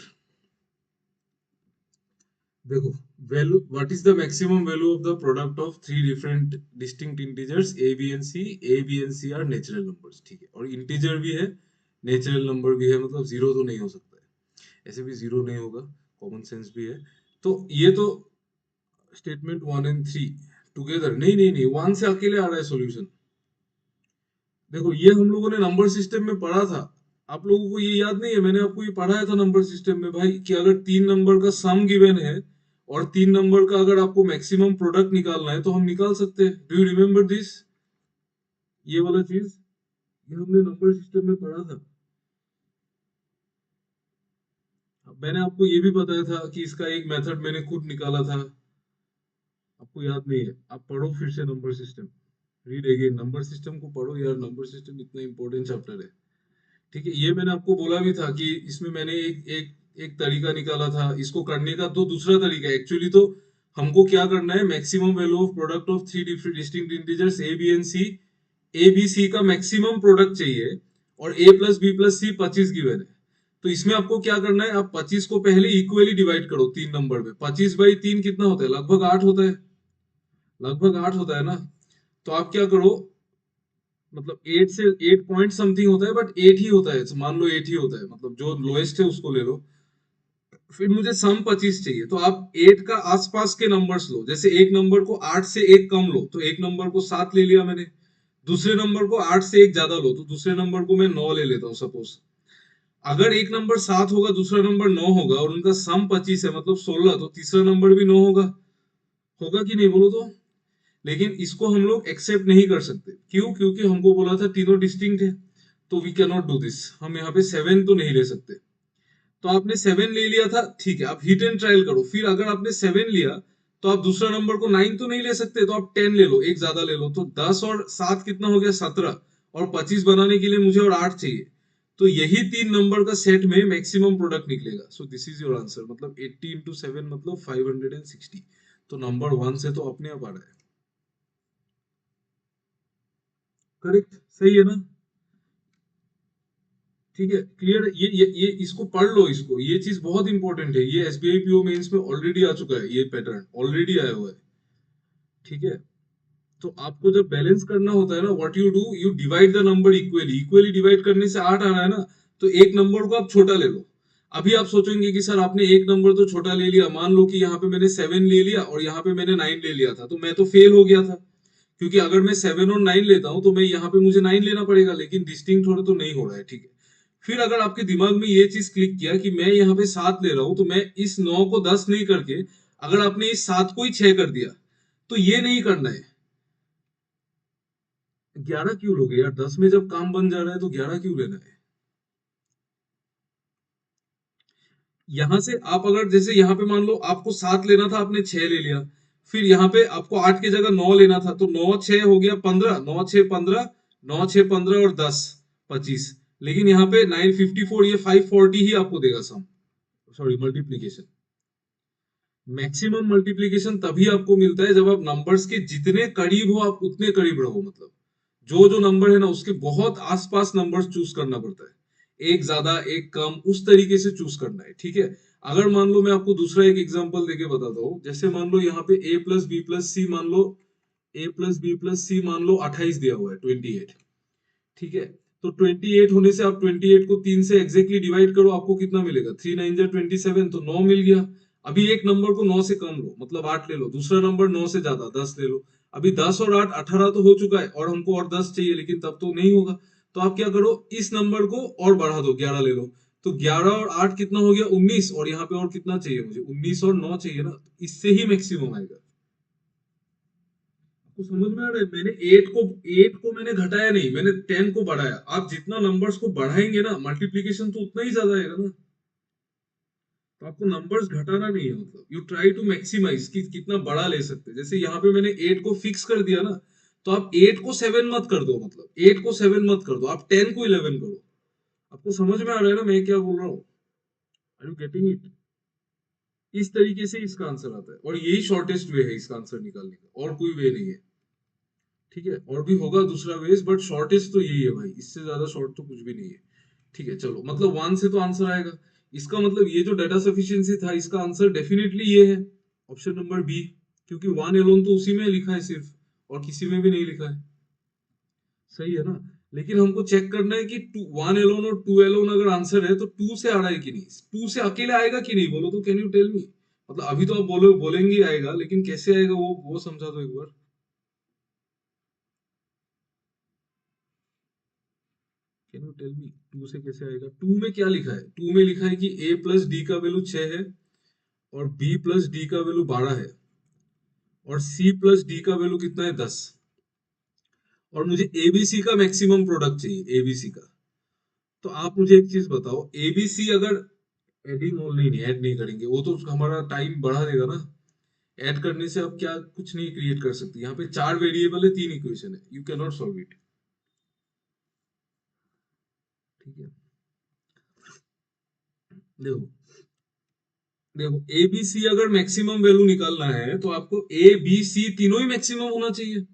देखो, value what is the maximum value of the product of three different distinct integers A B and C are natural numbers, ठीक है, और integer भी है, natural number भी है, मतलब zero तो नहीं हो सकता है, ऐसे भी जीरो नहीं होगा, कॉमन सेंस भी है। तो ये तो स्टेटमेंट 1 and 3 टुगेदर, नहीं नहीं नहीं, वन से अकेले आ रहा है सॉल्यूशन। देखो ये हम लोगों ने नंबर सिस्टम में पढ़ा था, आप लोगों को ये याद नहीं है, मैंने आपको ये पढ़ाया था नंबर सिस्टम में भाई, कि अगर तीन नंबर का सम गिवन है और तीन नंबर का अगर आपको मैक्सिमम प्रोडक्ट निकालना है तो हम निकाल सकते हैं। Do you remember this? ये वाला चीज ये हमने नंबर सिस्टम में पढ़ा था। मैंने आपको ये भी बताया था कि इसका एक मेथड मैंने खुद निकाला था, आपको याद नहीं है? आप पढ़ो फिर से number system, read again, number system को पढ़ो यार, नंबर सिस्टम इतना इंपॉर्टेंट चैप्टर है। ठीक है, ये मैंने आपको बोला भी था कि इसमें मैंने एक एक एक तरीका निकाला था इसको करने का, तो दूसरा तरीका एक्चुअली तो हमको क्या करना है, maximum value of product of three different distinct integers A B and C, A B C का मैक्सिमम प्रोडक्ट चाहिए, और A plus B plus C 25 given है। तो इसमें आपको क्या करना है, आप 25 को पहले इक्वली डिवाइड करो तीन नंबर में, 25/3 कितना होता है, लगभग 8 होता है, लगभग 8 होता है ना। तो आप क्या करो, मतलब 8 से 8 पॉइंट समथिंग होता है, बट 8 ही होता है, तो मान लो 8 ही होता है, मतलब जो लोएस्ट है उसको ले लो। फिर मुझे सम 25 चाहिए, तो आप 8 का आसपास के नंबर्स लो, जैसे एक नंबर को 8 से एक कम लो, तो एक नंबर को 7 ले लिया मैंने, दूसरे नंबर को 8 से एक ज्यादा लो, तो दूसरे नंबर को मैं 9 ले लेता हूँ सपोज। अगर एक नंबर 7 होगा, दूसरा नंबर 9 होगा, और उनका सम 25 है मतलब 16, तो तीसरा नंबर भी 9 होगा, होगा कि नहीं बोलो तो? लेकिन इसको हम लोग एक्सेप्ट नहीं कर सकते, क्यों? क्योंकि हमको बोला था तीनों डिस्टिंक्ट है, तो we can not do this, हम यहाँ पे 7 तो नहीं ले सकते। तो आपने 7 ले लिया था, ठीक है, आप हिट एंड ट्रायल करो, फिर अगर आपने 7 लिया तो आप दूसरा नंबर को 9 तो नहीं ले सकते, तो आप 10 ले लो, एक ज्यादा ले लो, तो 10 और 7 कितना हो गया, 17, और 25 बनाने के लिए मुझे और 8 चाहिए, तो यही तीन नंबर का सेट में मैक्सिमम प्रोडक्ट निकलेगा। So this is your answer, मतलब 80 इंटू 7 मतलब 560। तो नंबर वन से तो अपने आप आ रहा है, करेक्ट, सही है ना? ठीक है, क्लियर? ये इसको पढ़ लो, इसको, ये चीज बहुत इंपॉर्टेंट है, ये एसबीआई पीओ मेंस में ऑलरेडी आ चुका है, ये पैटर्न ऑलरेडी आया हुआ है। ठीक है, तो आपको जब बैलेंस करना होता है ना, what you do, you divide the number equally, equally divide करने से 8 आ रहा है ना, तो एक नंबर को आप छोटा ले लो। अभी आप सोचेंगे कि सर आपने एक नंबर तो छोटा ले लिया, मान लो कि यहाँ पे मैंने 7 ले लिया और यहाँ पे मैंने 9 ले लिया था, तो मैं तो फेल हो गया था, क्योंकि अगर मैं 7 और 9 लेता हूं तो मैं यहाँ पे मुझे 9 लेना पड़ेगा, लेकिन डिस्टिंक्ट थोड़ा तो नहीं हो रहा है, ठीक है। फिर अगर आपके दिमाग में ये चीज क्लिक किया कि मैं यहाँ पे 7 ले रहा हूं, तो मैं इस 9 को 10 नहीं करके अगर आपने इस 7 को ही 6 कर दिया, तो ये नहीं करना है। 11 क्यों लोगे यार, 10 में जब काम बन जा रहा है तो 11 क्यों लेना है? यहां से आप अगर जैसे यहाँ पे मान लो आपको 7 लेना था, आपने 6 ले लिया, फिर यहाँ पे आपको 8 की जगह 9 लेना था, तो 9 6 हो गया 15, 9 6 15, 9 6 15 और 10 25, लेकिन यहाँ पे 954, ये 540 ही आपको देगा सम, सॉरी मल्टीप्लीकेशन। मैक्सिमम मल्टीप्लीकेशन तभी आपको मिलता है जब आप नंबर्स के जितने करीब हो आप उतने करीब रहो, मतलब जो जो नंबर है ना उसके बहुत आसपास नंबर्स चूज करना पड़ता है, एक ज्यादा एक कम उस तरीके से चूज करना है, ठीक है। अगर मान लो मैं आपको दूसरा एक एग्जांपल देके बताता हूँ, जैसे मान लो यहाँ पे a प्लस बी प्लस सी, मान लो a प्लस बी प्लस सी मान लो 28 दिया हुआ है, 28, ठीक है। तो 28 होने से आप 28 को 3 से एग्जैक्टली डिवाइड करो, आपको कितना मिलेगा, 3 9 जा 27, तो 9 मिल गया। अभी एक नंबर को 9 से कम लो, मतलब 8 ले लो, दूसरा नंबर 9 से ज्यादा 10 ले लो। अभी 10 और 8 18 तो हो चुका है, और हमको और 10 चाहिए, लेकिन तब तो नहीं होगा। तो आप क्या करो, इस नंबर को और बढ़ा दो, 11 ले लो, तो 11 और 8 कितना हो गया, 19, और यहाँ पे और कितना चाहिए मुझे, 19 और 9 चाहिए ना, तो इससे ही मैक्सिमम आएगा। आपको समझ में आ रहा है? मैंने 8 को मैंने घटाया नहीं, मैंने 10 को बढ़ाया। आप जितना नंबर्स को बढ़ाएंगे ना, मल्टीप्लीकेशन तो उतना ही ज्यादा आएगा ना। तो आपको नंबर्स घटाना नहीं है, मतलब यू ट्राई टू मैक्सिमाइज कि कितना बड़ा ले सकते हैं। जैसे यहाँ पे मैंने 8 को फिक्स कर दिया ना, तो आप 8 को 7 मत कर दो, मतलब 8 को 7 मत कर दो, आप 10 को 11 करो। आपको समझ में आ रहा है ना मैं क्या बोल रहा हूँ? Are you getting it? इस तरीके से इसका आंसर आता है, और यही शॉर्टेस्ट वे है इसका आंसर निकालने का, और कोई वे नहीं है, ठीक है, और भी होगा दूसरा वेज, बट शॉर्टेज तो यही है भाई, इससे ज्यादा शॉर्ट तो कुछ भी नहीं है। ठीक है, चलो, मतलब वन से तो आंसर आएगा। इसका मतलब ये जो डाटा सफिशिएंसी था, इसका आंसर डेफिनेटली ये है, ऑप्शन नंबर बी। क्योंकि वन एलोन तो उसी में लिखा है सिर्फ, और किसी में भी नहीं लिखा है। सही है ना? लेकिन हमको चेक करना है कि टू वन एलोन और टू एलोन अगर आंसर है तो टू से आ रहा है कि नहीं, टू से अकेले आएगा कि नहीं, बोलो तो, कैन यू टेल मी? मतलब अभी तो आप बोलेंगे आएगा, लेकिन कैसे आएगा वो समझा दो एक बार। Can you tell me, two से कैसे आएगा? टू में क्या लिखा है? टू में लिखा है कि ए प्लस डी का वैल्यू 6 है, और बी प्लस डी का वैल्यू 12 है, और सी प्लस डी का वैल्यू कितना है, 10। और मुझे एबीसी का मैक्सिमम प्रोडक्ट चाहिए, एबीसी का। तो आप मुझे एक चीज बताओ, एबीसी अगर एडिंग, और नहीं नहीं ऐड नहीं करेंगे, वो तो हमारा टाइम बढ़ा देगा ना। ऐड करने से आप क्या कुछ नहीं क्रिएट कर सकते, यहाँ पे चार वेरिएबल है, तीन इक्वेशन है, you can not solve it. ठीक है, देखो, देखो ए बी सी अगर मैक्सिमम वैल्यू निकालना है तो आपको ए बी सी तीनों ही मैक्सिमम होना चाहिए।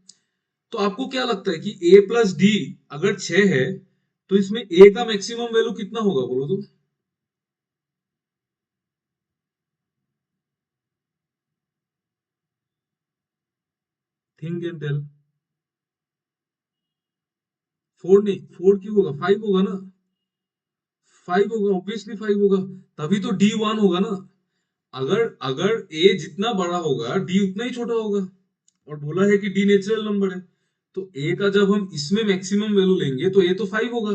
तो आपको क्या लगता है कि ए प्लस डी अगर 6 है, तो इसमें ए का मैक्सिमम वैल्यू कितना होगा, बोलो तो? Think and tell. 4 नहीं, 4 क्यों होगा, 5 होगा ना। 5 होगा, ऑब्वियसली 5 होगा। तभी तो डी 1 होगा ना। अगर अगर ए जितना बड़ा होगा, डी उतना ही छोटा होगा। और बोला है कि डी नेचुरल नंबर है, तो ए का जब हम इसमें मैक्सिमम वैल्यू लेंगे तो ए तो 5 होगा,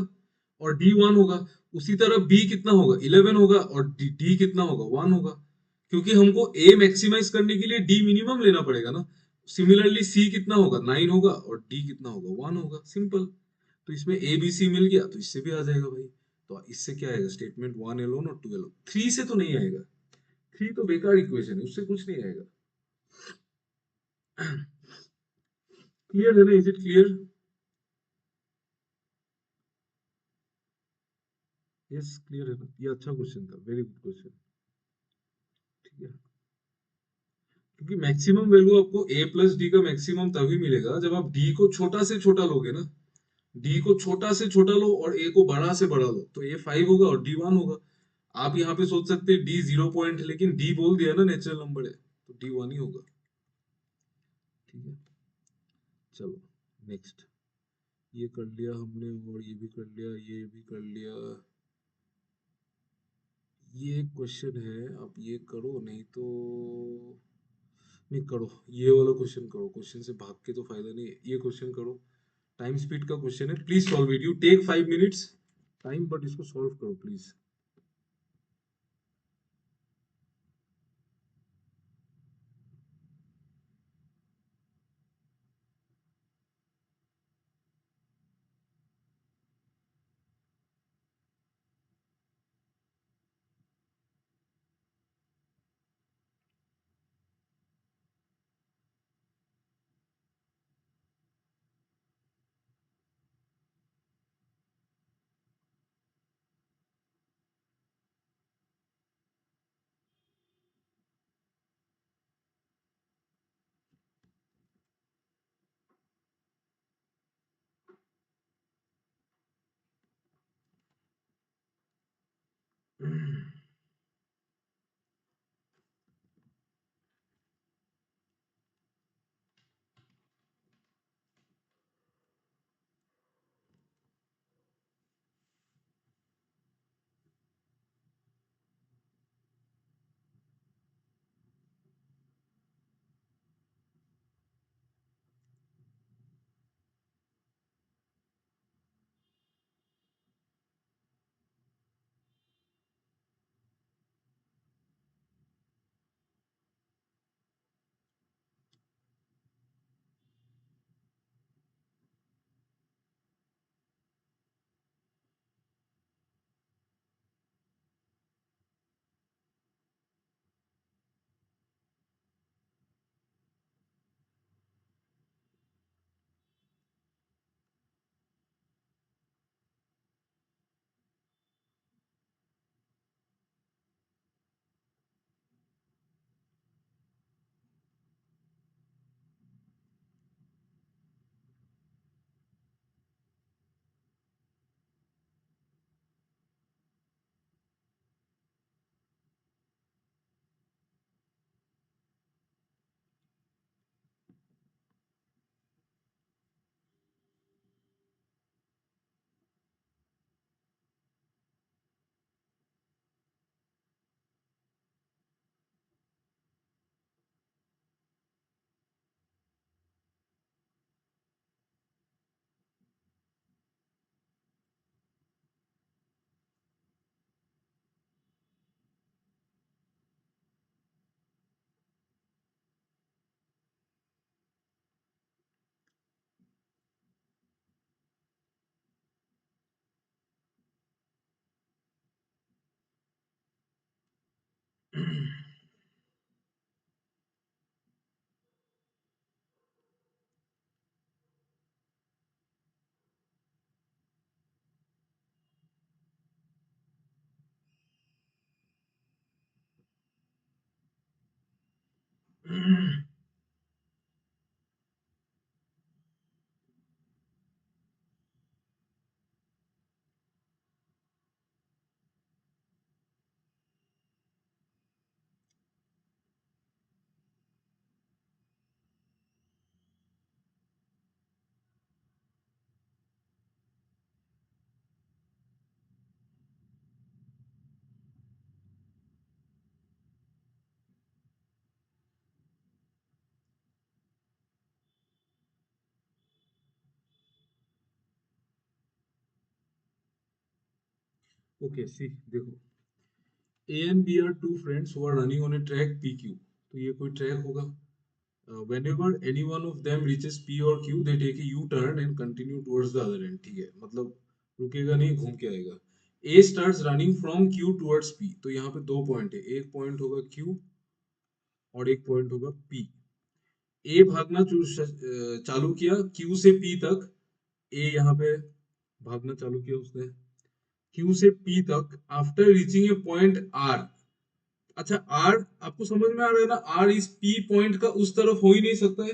और डी 1 होगा। उसी तरह बी कितना होगा, 11 होगा, और डी कितना होगा, 1 होगा। क्योंकि हमको ए मैक्सिमाइज करने के लिए डी मिनिमम लेना पड़ेगा ना। सिमिलरली सी कितना होगा, 9 होगा, और डी कितना होगा, 1 होगा, सिंपल। तो इसमें ए बी सी मिल गया, तो इससे भी आ जाएगा भाई। तो इससे क्या आएगा स्टेटमेंट, वन एलोन और टू एलोन। थ्री से तो नहीं आएगा, थ्री तो बेकार इक्वेशन है, उससे कुछ नहीं आएगा। क्लियर है ना, is it clear? Yes, clear है ना, ये अच्छा क्वेश्चन था, वेरी गुड क्वेश्चन। ठीक है, क्योंकि मैक्सिमम वैल्यू आपको ए प्लस डी का मैक्सिमम तभी मिलेगा जब आप डी को छोटा से छोटा लोगे ना। डी को छोटा से छोटा लो और ए को बड़ा से बड़ा लो, तो ए 5 होगा और डी 1 होगा। आप यहाँ पे सोच सकते हैं डी 0 पॉइंट है, लेकिन डी बोल दिया ना नेचुरल नंबर है, तो डी 1 ही होगा। ठीक है, चलो, नेक्स्ट। ये कर लिया हमने, और ये भी कर लिया, ये भी कर लिया। ये क्वेश्चन है, आप ये करो, नहीं तो नहीं करो। ये वाला क्वेश्चन करो, क्वेश्चन से भाग के तो फायदा नहीं है, ये क्वेश्चन करो। टाइम स्पीड का क्वेश्चन है, please solve it, you take 5 minutes time, but इसको सॉल्व करो प्लीज। ओके सी देखो, A and B are two friends who are running on a track PQ. तो ये कोई ट्रैक होगा. Whenever any one of them reaches P or Q, they take a U-turn and continue towards the other end. ठीक है, मतलब रुकेगा नहीं, घूम के आएगा. A starts running from Q towards P. तो यहाँ पे दो पॉइंट है, एक पॉइंट होगा Q और एक पॉइंट होगा P. A भागना चालू किया Q से P तक. A यहाँ पे भागना चालू किया उसने Q से P तक. After reaching a point R. अच्छा, R आपको समझ में आ रहा है ना, R इस P पॉइंट का उस तरफ हो ही नहीं सकता है,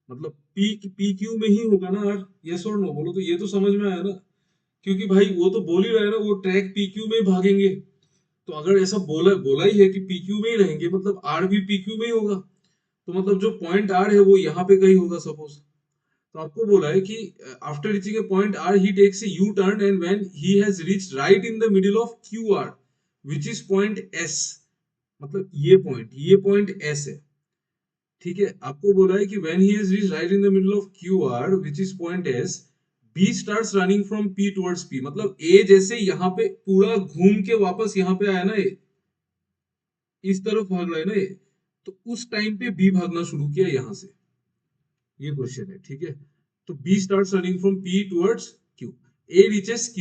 मतलब पी क्यू में ही होगा ना R. यस और नो बोलो तो, ये तो समझ में आया ना, क्योंकि भाई वो तो बोल ही रहा है ना, वो ट्रैक पी क्यू में ही भागेंगे. तो अगर ऐसा बोला बोला ही है कि पी क्यू में ही रहेंगे, मतलब R भी पी क्यू में ही होगा. तो मतलब जो पॉइंट R है वो यहाँ पे कहीं होगा सपोज. तो आपको बोला है कि after reaching a point R he takes a U turn and when he has reached right in the middle of Q R which is point S. मतलब ये पॉइंट S है. ठीक है, आपको बोला है कि when he has reached right in the middle of QR which is point S, B starts running from P towards P. मतलब A जैसे यहाँ पे पूरा घूम के वापस यहाँ पे आया ना, ये इस तरफ भाग रहा है ना ये, तो उस टाइम पे B भागना शुरू किया यहाँ से. ये क्वेश्चन है. ठीक है, तो B starts running from P towards Q. A reaches Q.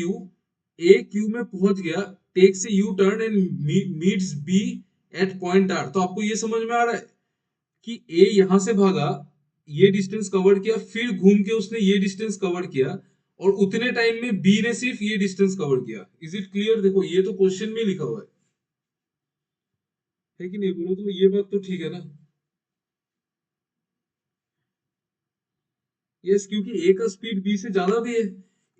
A Q में पहुंच गया, takes a U-turn and meets B at point R. तो आपको ये समझ में आ रहा है कि ए यहां से भागा, ये डिस्टेंस कवर किया, फिर घूम के उसने ये डिस्टेंस कवर किया, और उतने टाइम में बी ने सिर्फ ये डिस्टेंस कवर किया. Is it clear? देखो ये तो क्वेश्चन में लिखा हुआ है कि नहीं बोलो तो, ये बात तो ठीक है ना. यस, क्योंकि ए का स्पीड बी से ज्यादा भी है.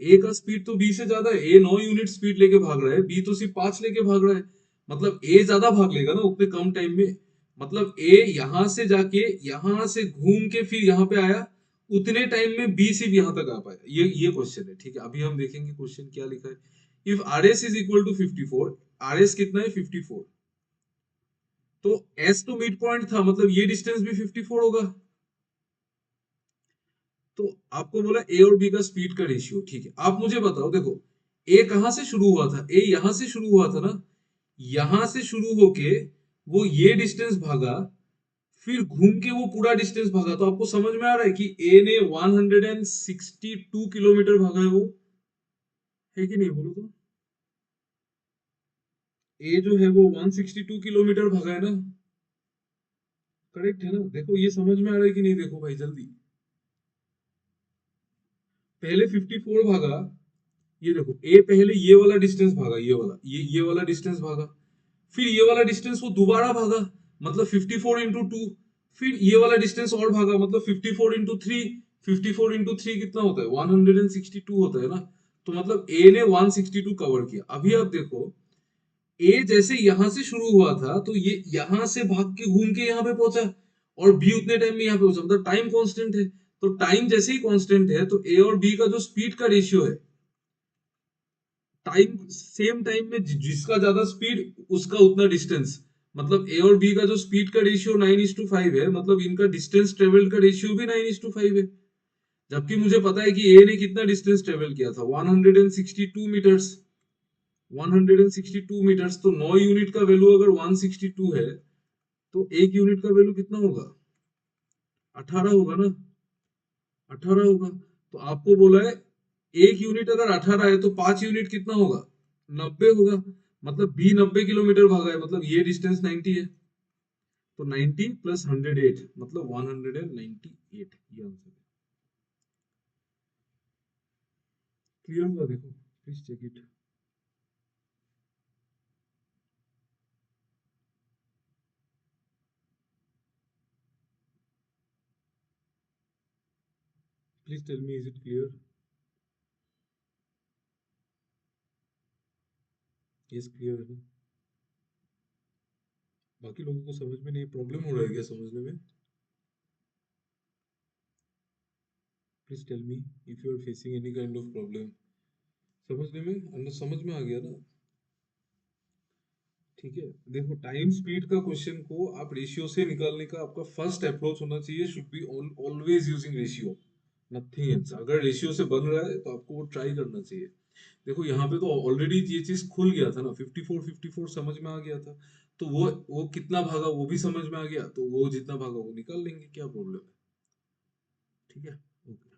ए का स्पीड तो बी से ज्यादा है. ए 9 यूनिट स्पीड लेके भाग रहा है, बी तो सिर्फ 5 लेके भाग रहा है. मतलब ए ज्यादा भाग लेगा ना उतने कम टाइम में. मतलब ए यहां से जाके यहां से घूम के फिर यहाँ पे आया, उतने टाइम में बी सिर्फ यहाँ तक आ पाया. ये क्वेश्चन है. ठीक है, अभी हम देखेंगे क्वेश्चन क्या लिखा है. If R S is equal to 54, R S कितना है 54, तो एस तो मिड पॉइंट था, मतलब ये डिस्टेंस भी 54 होगा. तो आपको बोला ए और बी का स्पीड का रेशियो. ठीक है, आप मुझे बताओ, देखो ए कहां से शुरू हुआ था, ए यहां से शुरू हुआ था ना, यहां से शुरू होके वो ये डिस्टेंस भागा, फिर घूम के वो पूरा डिस्टेंस भागा. तो आपको समझ में आ रहा है कि ए ने 162 किलोमीटर भागा है वो, है कि नहीं बोलो तो. ए जो है वो 162 किलोमीटर भागा है ना. करेक्ट है ना. देखो ये समझ में आ रहा है कि नहीं, देखो भाई जल्दी. पहले 54 भागा, ये देखो ए पहले ये वाला डिस्टेंस भागा, ये वाला डिस्टेंस भागा, फिर ये वाला डिस्टेंस वो दोबारा भागा, मतलब 54 इंटू टू. फिर ये वाला डिस्टेंस और भागा, मतलब 54 इंटू थ्री. 54 इंटू थ्री कितना होता है, 162 होता है ना. तो मतलब ए ने 162 कवर किया. अभी आप देखो, ए जैसे यहां से शुरू हुआ था, तो ये यहां से भाग के घूम के यहाँ पे पहुंचा, और बी उतने टाइम में यहाँ पे पहुंचा, मतलब टाइम कांस्टेंट है. तो टाइम जैसे ही कांस्टेंट है, तो ए और बी का जो स्पीड का रेशियो है, टाइम सेम टाइम में जिसका ज्यादा स्पीड उसका उतना डिस्टेंस, मतलब ए और बी का जो स्पीड का रेशियो 9:5 है, मतलब इनका डिस्टेंस ट्रेवल का रेशियो भी 9:5 है. जबकि मुझे पता है कि ए ने कितना डिस्टेंस ट्रेवल किया था, 162 मीटर्स. 162 मीटर्स, तो 9 यूनिट का वैल्यू अगर 162 है, तो एक यूनिट का वैल्यू कितना होगा, 18 होगा ना. 18 होगा. तो आपको बोला है एक यूनिट अगर 18 है, तो 5 यूनिट कितना होगा, 90 होगा. मतलब बी 90 किलोमीटर भागा है, मतलब ये डिस्टेंस 90 है, तो 90 प्लस 108 मतलब 198, ये आंसर है। क्लियर हुआ? देखो please check it. Please tell me, is it clear? Yes clear है ना? बाकी लोगों को समझ में नहीं, प्रॉब्लम हो रहा है क्या समझने में? Please tell me if you are facing any kind of problem. समझने में, अंदर समझ में आ गया ना? ठीक है, देखो टाइम स्पीड का क्वेश्चन को आप रेशियो से निकालने का आपका फर्स्ट अप्रोच होना चाहिए, should be always using ratio, nothing else. अगर रेशियो से बन रहा है तो आपको वो ट्राई करना चाहिए। देखो यहाँ पे तो ऑलरेडी ये चीज खुल गया था ना, 54 समझ में आ गया था, तो वो कितना भागा वो भी समझ में आ गया, तो वो जितना भागा वो निकाल लेंगे, क्या प्रॉब्लम है? ठीक है, ओके।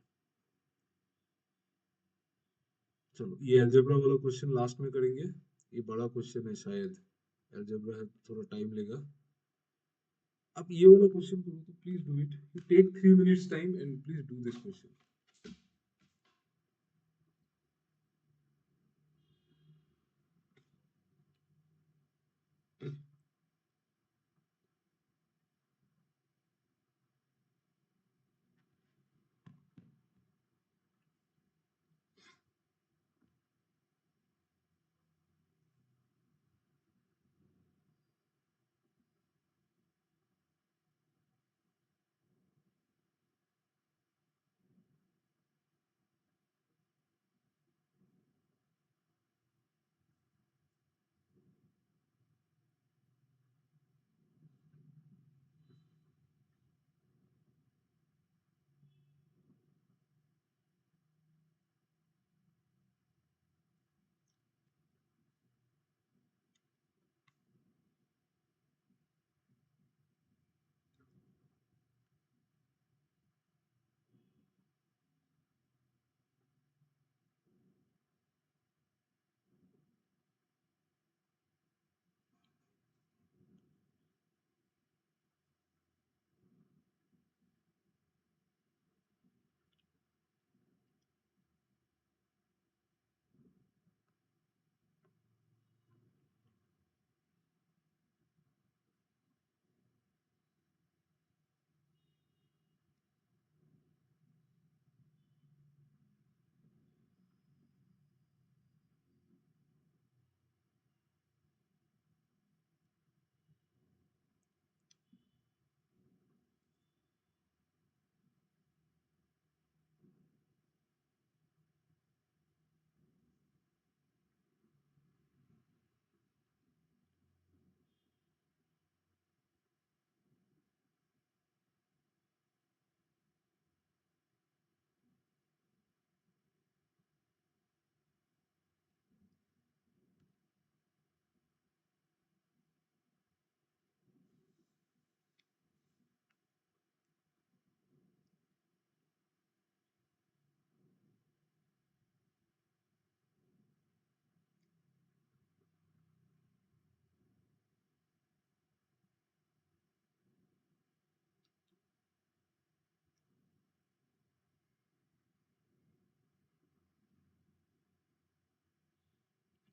चलो ये अलजेब्रा वाला क्वेश्चन लास्ट में करेंगे, ये बड़ा क्वेश्चन है शायद, अलजेब्रा है थोड़ा टाइम लेगा। आप ये वाला क्वेश्चन करो तो please do it, you take 3 minutes time and please do this question.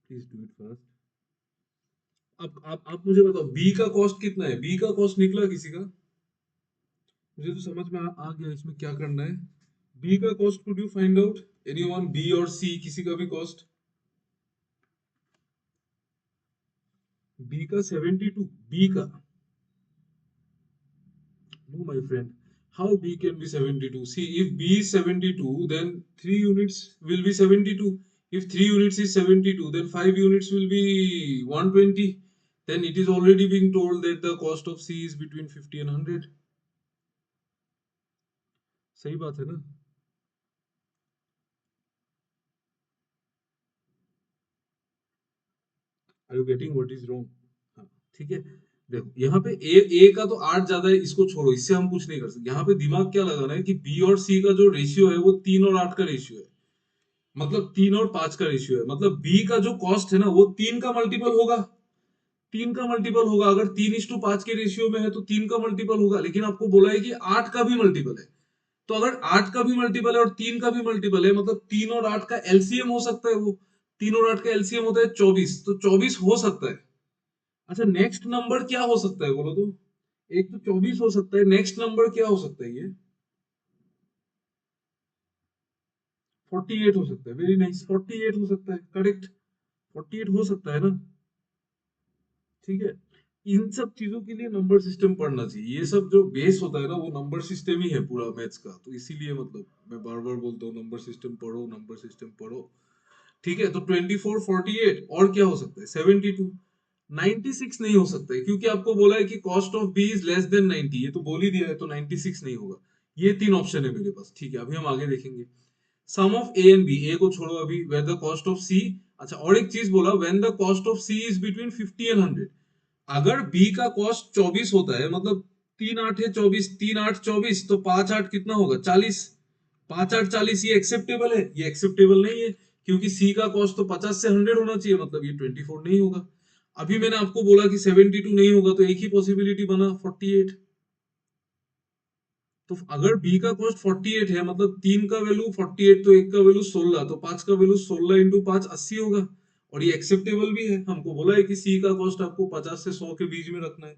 Please do it fast. अब आप मुझे बताओ बी का कॉस्ट कितना है, बी का कॉस्ट निकला किसी का? मुझे तो समझ में आ गया इसमें क्या करना है। बी का cost could you find out? Anyone, B और सी किसी का भी कॉस्ट? बी का 72, बी का, no my friend, how b can be 72? See, if b is 72 then 3 units will be 72. If 3 units is 72 then 5 units will be 120. Then it is already being told that the cost of c is between 50 and 100. सही बात है ना? Are you getting what is wrong? हाँ, ठीक है। देखो यहाँ पे ए का तो 8 ज्यादा है, इसको छोड़ो, इससे हम कुछ नहीं कर सकते। यहाँ पे दिमाग क्या लगाना है कि बी और सी का जो रेशियो है वो 3 और 8 का रेशियो है। मतलब 3 और 5 का रेशियो है, मतलब बी का जो कॉस्ट है ना वो 3 का मल्टीपल होगा, 3 का मल्टीपल होगा। अगर 3:5 के रेशियो में है तो 3 का मल्टीपल होगा, लेकिन आपको बोला है कि 8 का भी मल्टीपल है। तो अगर 8 का भी मल्टीपल है और 3 का भी मल्टीपल है, मतलब 3 और 8 का एलसीएम हो सकता है वो। 3 और 8 का एलसीएम होता है 24, तो 24 हो सकता है। अच्छा, नेक्स्ट नंबर क्या हो सकता है बोलो तो? एक तो 24 हो सकता है, नेक्स्ट नंबर क्या हो सकता है? ये 48 हो सकता है। वेरी नाइस, 48 हो सकता है, करेक्ट। 48 हो सकता है ना, ठीक है। इन सब चीजों के लिए नंबर सिस्टम पढ़ना चाहिए। ये सब जो बेस होता है ना वो नंबर सिस्टम ही है पूरा मैथ्स का, तो इसीलिए मतलब मैं बार बार बोलता हूँ नंबर सिस्टम पढ़ो, नंबर सिस्टम पढ़ो। ठीक है, तो 24, 48 और क्या हो सकता है? 72। 96 नहीं हो सकता है, क्योंकि आपको बोला है कि cost of B is less than 90, ये तो बोल ही दिया है, तो 96 नहीं होगा। ये 3 ऑप्शन है मेरे पास, ठीक है। अभी हम आगे देखेंगे। Sum of A and B, A को छोड़ो अभी, where the cost of C. अच्छा, और एक चीज बोला, when the cost of C is between 50 and 100। अगर बी का कॉस्ट 24 होता है, मतलब 3 8 है 24, 3 8 24, तो 5 8 कितना होगा? 40। 5 8 40, ये एक्सेप्टेबल है? ये एक्सेप्टेबल नहीं है, क्योंकि सी का कॉस्ट तो 50 से 100 होना चाहिए, मतलब ये 24 नहीं होगा। अभी मैंने आपको बोला कि 72 नहीं होगा, तो एक ही पॉसिबिलिटी बना, 48। तो अगर बी का कॉस्ट 48 है, मतलब 3 का वैल्यू 48, तो एक का वैल्यू 16, तो 5 का वैल्यू 16 इंटू 5 80 होगा। और ये एक्सेप्टेबल भी है, हमको बोला है कि सी का कॉस्ट आपको 50 से 100 के बीच में रखना है,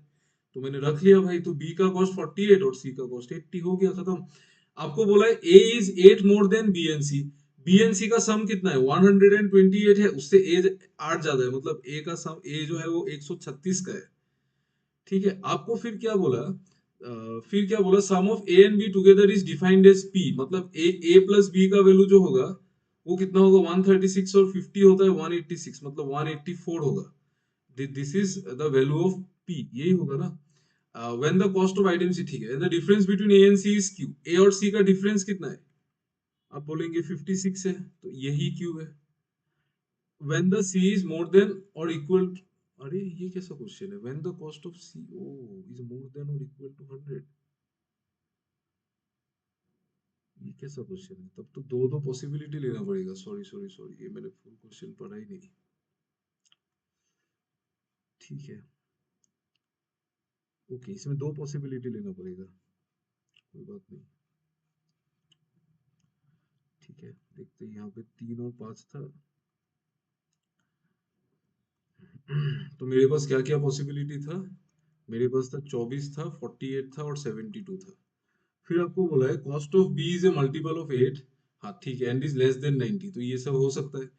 तो मैंने रख लिया भाई। तो बी का कॉस्ट 48 और सी का कॉस्ट 80, हो गया, खत्म। आपको बोला है A is 8 more than B and C. B and C का सम कितना है? 128 है, उससे ए 8 ज्यादा है, मतलब ए का सम, ए जो है वो 136 का है। ठीक है, आपको फिर क्या बोला? फिर क्या बोला? Sum of A and B together is defined as P, मतलब ए प्लस बी का वैल्यू जो होगा वो कितना होगा? 136, और 50 होता है 186, मतलब 184 होगा। This is the value of P, यही होगा ना। When the cost of item C, ठीक है, the difference between A and C is Q. A और सी का डिफरेंस कितना है? आप बोलेंगे 56 है, तो यही क्यू है। when the c is more than or equal, अरे ये कैसा क्वेश्चन है? when the cost of c is more than or equal to 100, ये कैसा क्वेश्चन है? तब तो दो दो पॉसिबिलिटी लेना पड़ेगा। सॉरी सॉरी सॉरी, ये मैंने फुल क्वेश्चन पढ़ा ही नहीं। ठीक है, ओके, इसमें दो पॉसिबिलिटी लेना पड़ेगा, कोई बात नहीं। ठीक है, देखते हैं, यहाँ पे 3 और 5 था। तो मेरे पास क्या क्या पॉसिबिलिटी था? मेरे पास था 24 था, 48 था और 72 था। फिर आपको बोला है cost of B is a multiple of 8। हाँ ठीक है, एंड इज लेस देन 90, तो ये सब हो सकता है।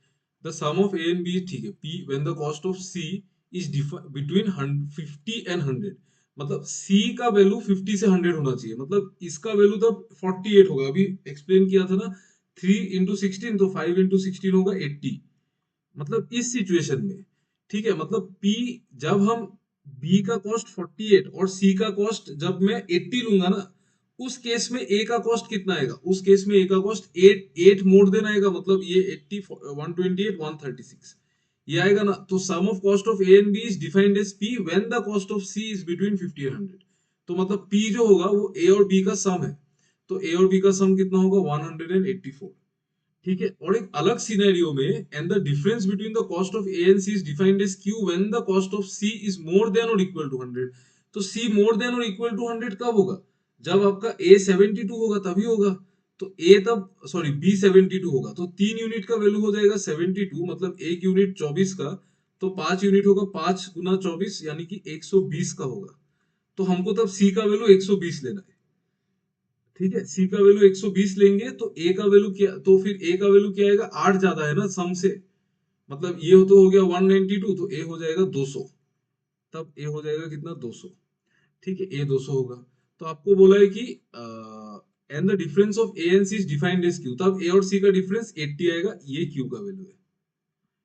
The sum of A and B, ठीक है, P when the cost of C is between 50 and 100, मतलब सी का वैल्यू 50 से 100 होना चाहिए, मतलब इसका वैल्यू तब 48 होगा। अभी एक्सप्लेन किया था ना, 3 into 16, तो 5 into 16 होगा 80, मतलब इस सिचुएशन में। ठीक है, मतलब P, जब हम B का कॉस्ट 48 और C का कॉस्ट जब मैं 80 लूंगा ना, उस केस में A का कॉस्ट कितना आएगा? उस केस में A का कॉस्ट 8 मोर देन आएगा, मतलब ये 80, 128, 136 ये आएगा ना। तो sum of cost of A and B is defined as P when the cost of C is between 50 and 100। तो मतलब P जो होगा वो A और B का सम है, तो A और B का सम कितना होगा? 184। ठीक है, और एक अलग सिनेरियो में, and the difference between the cost of A and C is defined as Q when the cost of C is more than और इक्वल टू 100। तो सी मोर देन और इक्वल टू 100 कब होगा? जब आपका ए 72 होगा तभी होगा। तो ए तब, सॉरी, बी 72 होगा, तो 3 यूनिट का वैल्यू हो जाएगा 72, मतलब एक यूनिट 24 का, तो 5 यूनिट होगा, 5 गुना 24 यानी कि 120 का होगा। तो हमको तब सी का वैल्यू 120 लेना है। ठीक है, सी का वैल्यू 120 लेंगे, तो ए का वैल्यू क्या? तो फिर ए का वैल्यू क्या आएगा? 8 ज्यादा है ना सम से, मतलब ये तो हो गया 192, तो ए हो जाएगा 200। तब ए हो जाएगा कितना? 200। ठीक है, ए 200 होगा। तो आपको बोला है कि and the difference of A and C is defined as Q, तब ए और सी का डिफरेंस 80 आएगा, ये क्यू का वैल्यू है।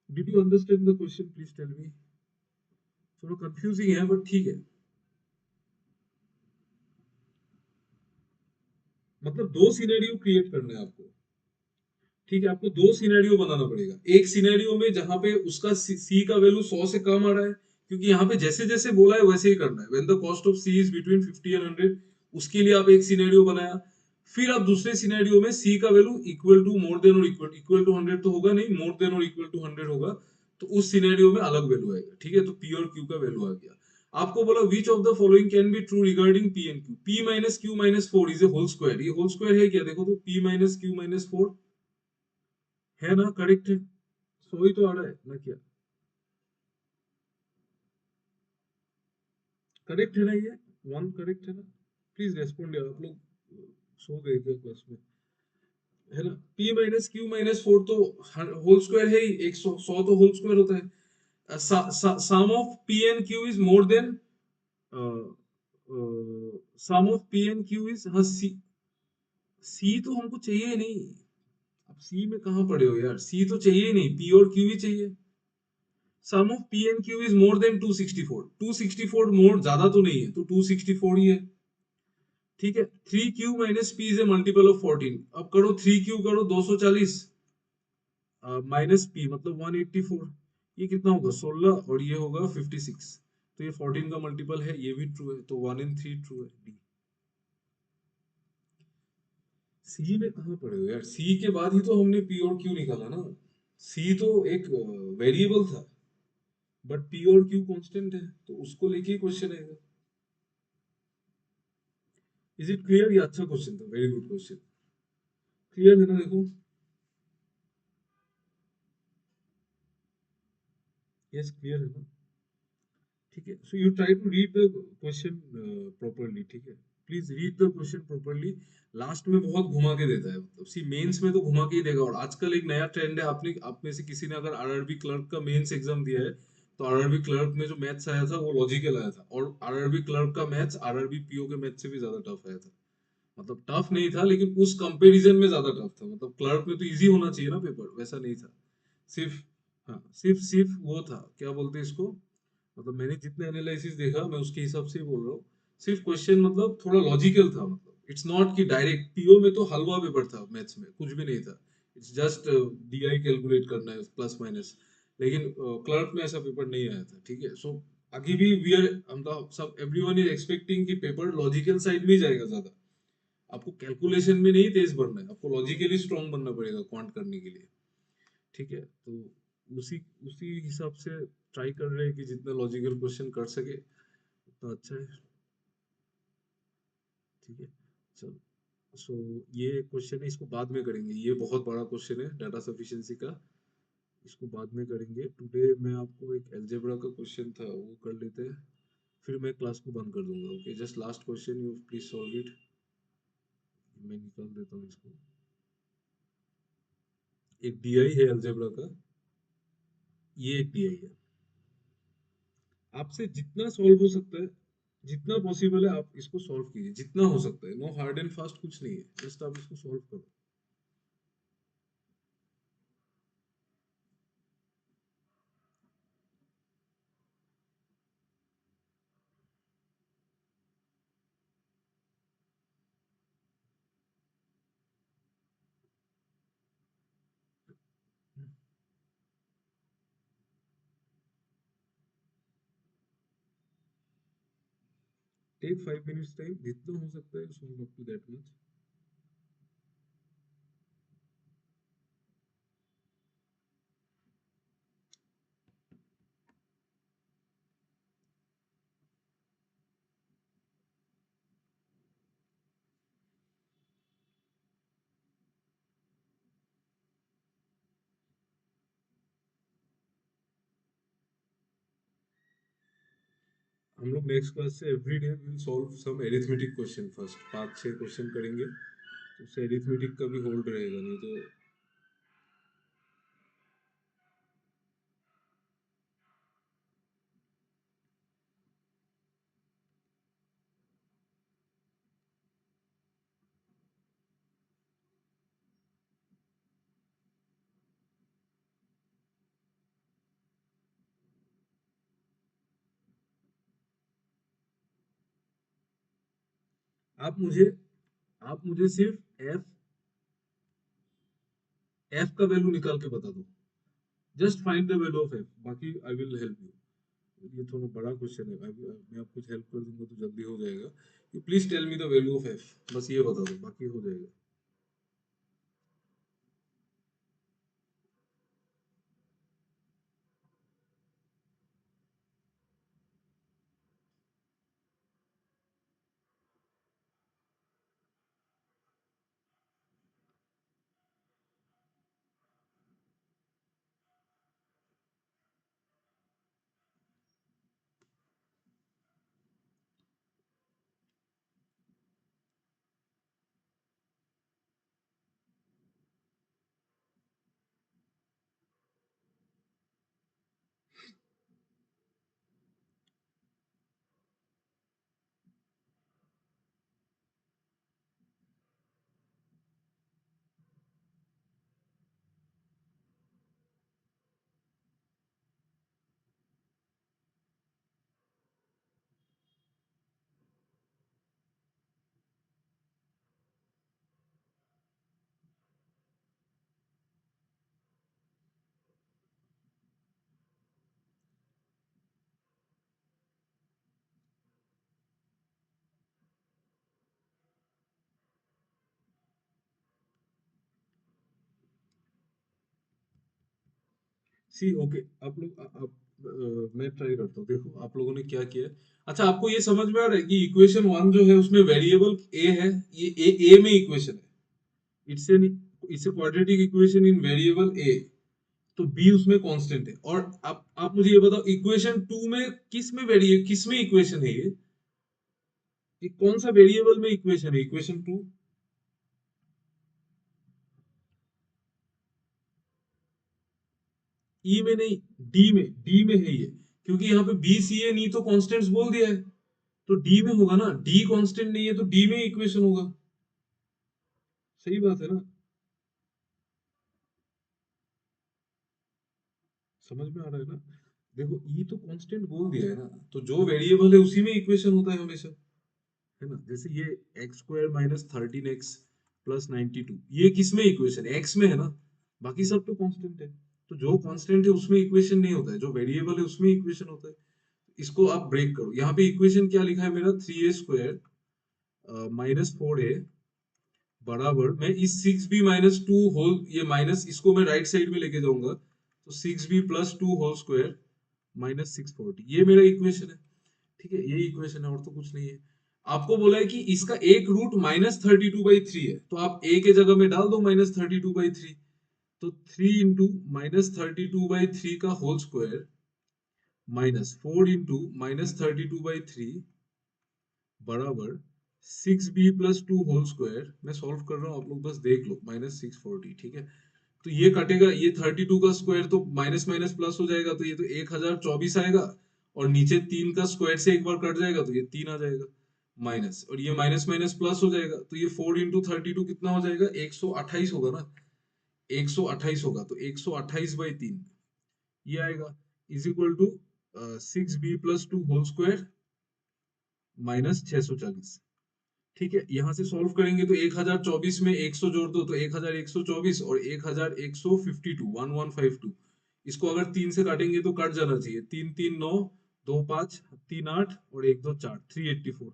Did you understand the question? Please tell me. थोड़ा कंफ्यूजिंग है बट ठीक है, मतलब दो सिनेरियो क्रिएट करना है आपको। ठीक है, आपको दो सिनेरियो बनाना पड़ेगा। एक सिनेरियो में जहां पे उसका सी का वैल्यू 100 से कम आ रहा है, क्योंकि यहाँ पे जैसे जैसे बोला है वैसे ही करना है। When the cost of C is between 50 and 100, उसके लिए आप एक सिनेरियो बनाया। फिर अब दूसरे सिनेरियो में सी का value equal to more than और इक्वल टू 100 तो होगा नहीं, मोर देन और इक्वल टू 100 होगा, तो उस सिनेरियो में अलग वैल्यू आएगा, ठीक है। तो पी और क्यू का वैल्यू आ गया। आपको बोला which of the following can be true regarding P and Q. P minus Q minus four is a whole square, ये होल स्क्वायर है क्या, देखो तो P minus Q minus four है ना, करेक्ट है, सो ही तो आ रहा है ना क्या, करेक्ट है ना ये, वन करेक्ट है ना। प्लीज रेस्पॉन्ड यार, आप लोग सो गए क्या क्लास में, है ना। p minus Q minus four तो होल स्क्वायर है ही, एक सौ, सौ तो होल स्क्वायर होता है। Sum of p and q is more than, sum of p and q is, हाँ c तो हमको चाहिए ही नहीं। अब c में कहाँ पड़े हो यार, c तो चाहिए ही नहीं, p और q ही चाहिए। Sum of p and q is more than 264, 264 more ज्यादा तो नहीं है, तो 264 ही है, ठीक है। 3q minus p is a multiple of 14, अब करो 3q करो 240 माइनस पी मतलब 184, ये कितना होगा 16 और ये होगा 56, तो ये 14 का मल्टीपल है, ये भी ट्रू है, तो 1 इन 3 ट्रू है, डी। सी में कहाँ पड़े हो यार, सी के बाद ही तो हमने पी और क्यू निकाला ना, सी तो एक वेरिएबल था, बट पी और क्यू कांस्टेंट है, तो उसको लेके ही क्वेश्चन आएगा। इज इट क्लियर, ये अच्छा क्वेश्चन था, वेरी गुड क्वेश्चन, क्लियर है ना, देखो, यस क्लियर है ना, ठीक है। So you try to read the question properly, ठीक है, please read the question properly. Last में बहुत घुमा के देता है, मतलब सी मेंस में तो घुमा के ही देगा, और आजकल एक नया ट्रेंड है, आपने आप में से किसी ने अगर आरआरबी क्लर्क का मेंस एग्जाम दिया है, तो आरआरबी क्लर्क में जो मैथ्स आया था वो लॉजिकल आया था, और आरआरबी क्लर्क का मैथ्स आरआरबी पीओ के मैथ्स से भी ज्यादा टफ आया था। मतलब टफ नहीं था, लेकिन उस कंपैरिजन में ज्यादा टफ था, मतलब क्लर्क में तो इजी होना चाहिए ना पेपर, वैसा नहीं था। सिर्फ, हाँ सिर्फ सिर्फ वो था, क्या बोलते हैं इसको, मतलब मैंने जितने एनालिसिस देखा मैं उसके हिसाब से ही बोल रहा हूँ। सिर्फ क्वेश्चन मतलब थोड़ा लॉजिकल था, मतलब इट्स नॉट कि डायरेक्ट, पीओ में तो हलवा पेपर था, मैथ्स में कुछ भी नहीं था, इट्स जस्ट डीआई कैलकुलेट करना है प्लस माइनस, लेकिन क्लर्क में ऐसा पेपर नहीं आया था, ठीक है। सो अभी भी वी आर, हम तो सब एवरीवन इज एक्सपेक्टिंग कि पेपर लॉजिकल साइड में ही जाएगा ज्यादा, आपको कैलकुलेशन में नहीं तेज बनना है, आपको लॉजिकली स्ट्रांग बनना पड़ेगा क्वांट करने के लिए, ठीक है। तो उसी उसी हिसाब से ट्राई कर रहे हैं कि जितना लॉजिकल क्वेश्चन कर सके उतना अच्छा है, ठीक है। चलो, सो ये क्वेश्चन है, इसको बाद में करेंगे, ये बहुत बड़ा क्वेश्चन है डाटा सफिशिएंसी का, इसको बाद में करेंगे। टुडे मैं आपको एक अलजेब्रा का क्वेश्चन था वो कर लेते हैं, फिर मैं क्लास को बंद कर दूंगा, okay. Just last question, you please solve it, मैं निकाल देता हूँ इसको। एक डीआई है अलजेब्रा का, ये एक डीआई है, आपसे जितना सॉल्व हो सकता है, जितना पॉसिबल है आप इसको सॉल्व कीजिए, जितना हो सकता है, नो हार्ड एंड फास्ट कुछ नहीं है, जस्ट आप इसको सॉल्व करो। टेक 5 मिनट्स टाइम, जितना हो सकता है solve up to that much. हम लोग नेक्स्ट क्लास से every day will solve some arithmetic question, first 5-6 question करेंगे, तो उससे एरिथमेटिक का भी होल्ड रहेगा, नहीं तो। आप मुझे आप मुझे सिर्फ एफ एफ का वैल्यू निकाल के बता दो, just find the value of F, बाकी आई विल हेल्प यू। ये थोड़ा बड़ा क्वेश्चन है, मैं आपको हेल्प कर दूंगा तो जल्दी हो जाएगा, please tell me the value of F, बस ये बता दो, बाकी हो जाएगा। सी ओके, आप लोग मैं ट्राई करता हूँ, देखो आप लोगों ने क्या किया है। अच्छा, आपको ये समझ में आ रहा है कि इक्वेशन वन जो है उसमें वेरिएबल ए है, ये ए में इक्वेशन है, it's an it's a quadratic equation in variable A, तो बी उसमें कांस्टेंट है। और आप मुझे ये बताओ, इक्वेशन टू में किस में इक्वेशन है ये कौन सा वेरिएबल में इक्वेशन है इक्वेशन टू? ई में नहीं, डी में है ये, क्योंकि यहाँ पे बी सी ए नहीं तो कांस्टेंट्स बोल दिया है, तो डी में होगा ना, डी कांस्टेंट नहीं है तो डी में इक्वेशन होगा। सही बात है ना? समझ में आ रहा है ना? देखो ई तो कांस्टेंट बोल दिया है ना, तो जो वेरिएबल है उसी में इक्वेशन होता है हमेशा, है ना? जैसे ये x square minus 13x plus 92, ये किस में इक्वेशन है? एक्स में है ना, बाकी सब तो कांस्टेंट है। तो जो कांस्टेंट है उसमें इक्वेशन नहीं होता है, जो वेरिएबल है उसमें इक्वेशन होता है। इसको आप ब्रेक करो, यहाँ पे इक्वेशन क्या लिखा है मेरा, 3a² माइनस 4a बराबर, मैं इस 6b-2 होल, ये माइनस इसको मैं राइट साइड में लेके जाऊंगा, तो 6b+2 होल स्क्वायर माइनस 640, ये मेरा इक्वेशन है। ठीक है, ये इक्वेशन है और तो कुछ नहीं है। आपको बोला है कि इसका एक रूट -32/3 है, तो आप a के जगह में डाल दो -32/3, तो 3 × -32/3 का होल स्क्वायर माइनस 4 × -32/3 बराबर 6b+2 होल स्क्वायर। मैं सॉल्व कर रहा हूँ, आप लोग बस देख लो, -640। ठीक है, तो ये कटेगा, ये 32 का स्क्वायर तो माइनस माइनस प्लस हो जाएगा, तो ये तो 1024 आएगा, और नीचे 3 का स्क्वायर से एक बार कट जाएगा तो ये 3 आ जाएगा माइनस, और ये माइनस माइनस प्लस हो जाएगा, तो ये 4 × 32 कितना हो जाएगा, 128 होगा ना, 128 होगा, तो 128/3 ये आएगा, is equal to 6b+2 whole square -640। ठीक है, यहां से सॉल्व करेंगे तो 1024 में 100 जोड़ दो तो 1124, और 1152 1152, इसको अगर 3 से काटेंगे तो कट जाना चाहिए, 3 3 9, 2 5 3 8 और 1 2 4, 384,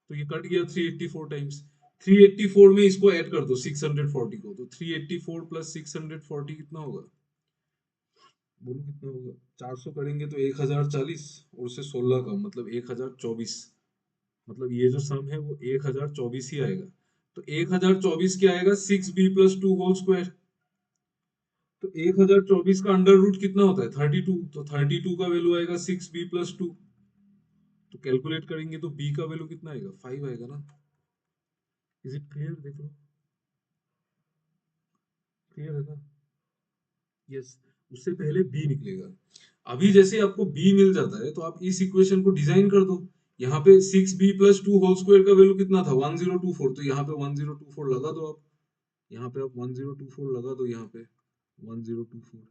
तो ये कट गया 384 टाइम्स। 384 में इसको ऐड कर दो 640 को, तो 384 प्लस 640 कितना होगा, बोलो कितना होगा? 400 करेंगे तो 1040, और उससे 16 का मतलब 1024, मतलब ये जो सम है वो 1024 ही आएगा। तो 1024 क्या आएगा, 6b+2 होल स्क्वायर, तो 1024 का अंडर रूट कितना होता है, 32, तो 32 का वैल्यू आएगा 6b+2, तो कैलकुलेट करेंगे तो b का वैल्यू कितना आएगा, 5 आएगा ना। Is it clear? देख लो, क्लियर है ना? यस, उससे पहले b निकलेगा। अभी जैसे आपको b मिल जाता है तो आप इस इक्वेशन को डिजाइन कर दो। यहाँ पे 6b+2 होल स्क्वायर का वैल्यू कितना था, 1024, तो यहाँ पे 1024 लगा दो आप, यहाँ पे आप 1024 लगा दो, यहाँ पे 1024,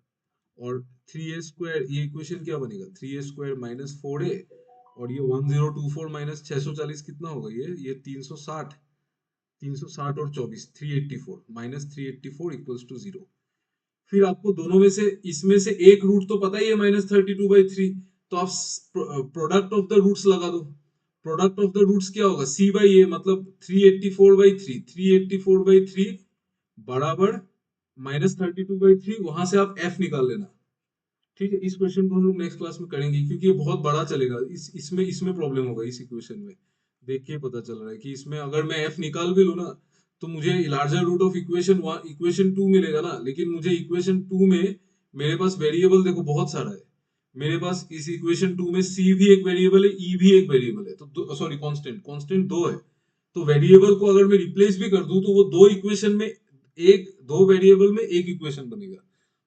और 3a² ये इक्वेशन क्या बनेगा, 3a² माइनस 4a, और ये 1024 माइनस 640 कितना होगा, ये 360, 360 और 24 384, -384 इक्वल्स टू 0। फिर आपको दोनों में से, इसमें से एक रूट तो पता ही है -32/3, तो आप प्रोडक्ट ऑफ द रूट्स लगा दो, प्रोडक्ट ऑफ द रूट्स क्या होगा, c बाई a, मतलब 384/3, 384/3 बराबर -32/3, वहां से आप f निकाल लेना। ठीक है, इस क्वेश्चन को हम लोग नेक्स्ट क्लास में करेंगे क्योंकि ये बहुत बड़ा चलेगा, इसमें प्रॉब्लम होगा इस इक्वेशन में। देख के पता चल रहा है कि इसमें अगर मैं f निकाल भी लूँ ना, तो मुझे larger root of equation two मिलेगा ना, लेकिन मुझे इक्वेशन टू में मेरे पास वेरिएबल देखो बहुत सारा है। मेरे पास इस इक्वेशन टू में c भी एक वेरिएबल है, e भी एक वेरिएबल है, तो सॉरी कांस्टेंट कांस्टेंट दो है। तो वेरिएबल को अगर मैं रिप्लेस भी कर दूं तो वो दो इक्वेशन में, एक दो वेरिएबल में एक इक्वेशन बनेगा।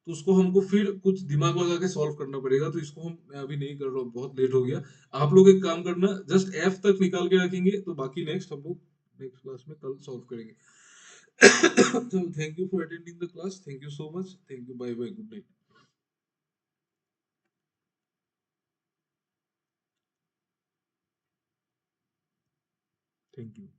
तो उसको हमको फिर कुछ दिमाग लगा के सॉल्व करना पड़ेगा, तो इसको हम, मैं अभी नहीं कर रहा हूँ, बहुत लेट हो गया। आप लोग एक काम करना, जस्ट एफ तक निकाल के रखेंगे, तो बाकी नेक्स्ट हम लोग नेक्स्ट क्लास में कल सॉल्व करेंगे। चलो, thank you for attending the class, thank you so much, thank you, bye bye, good night. Thank you.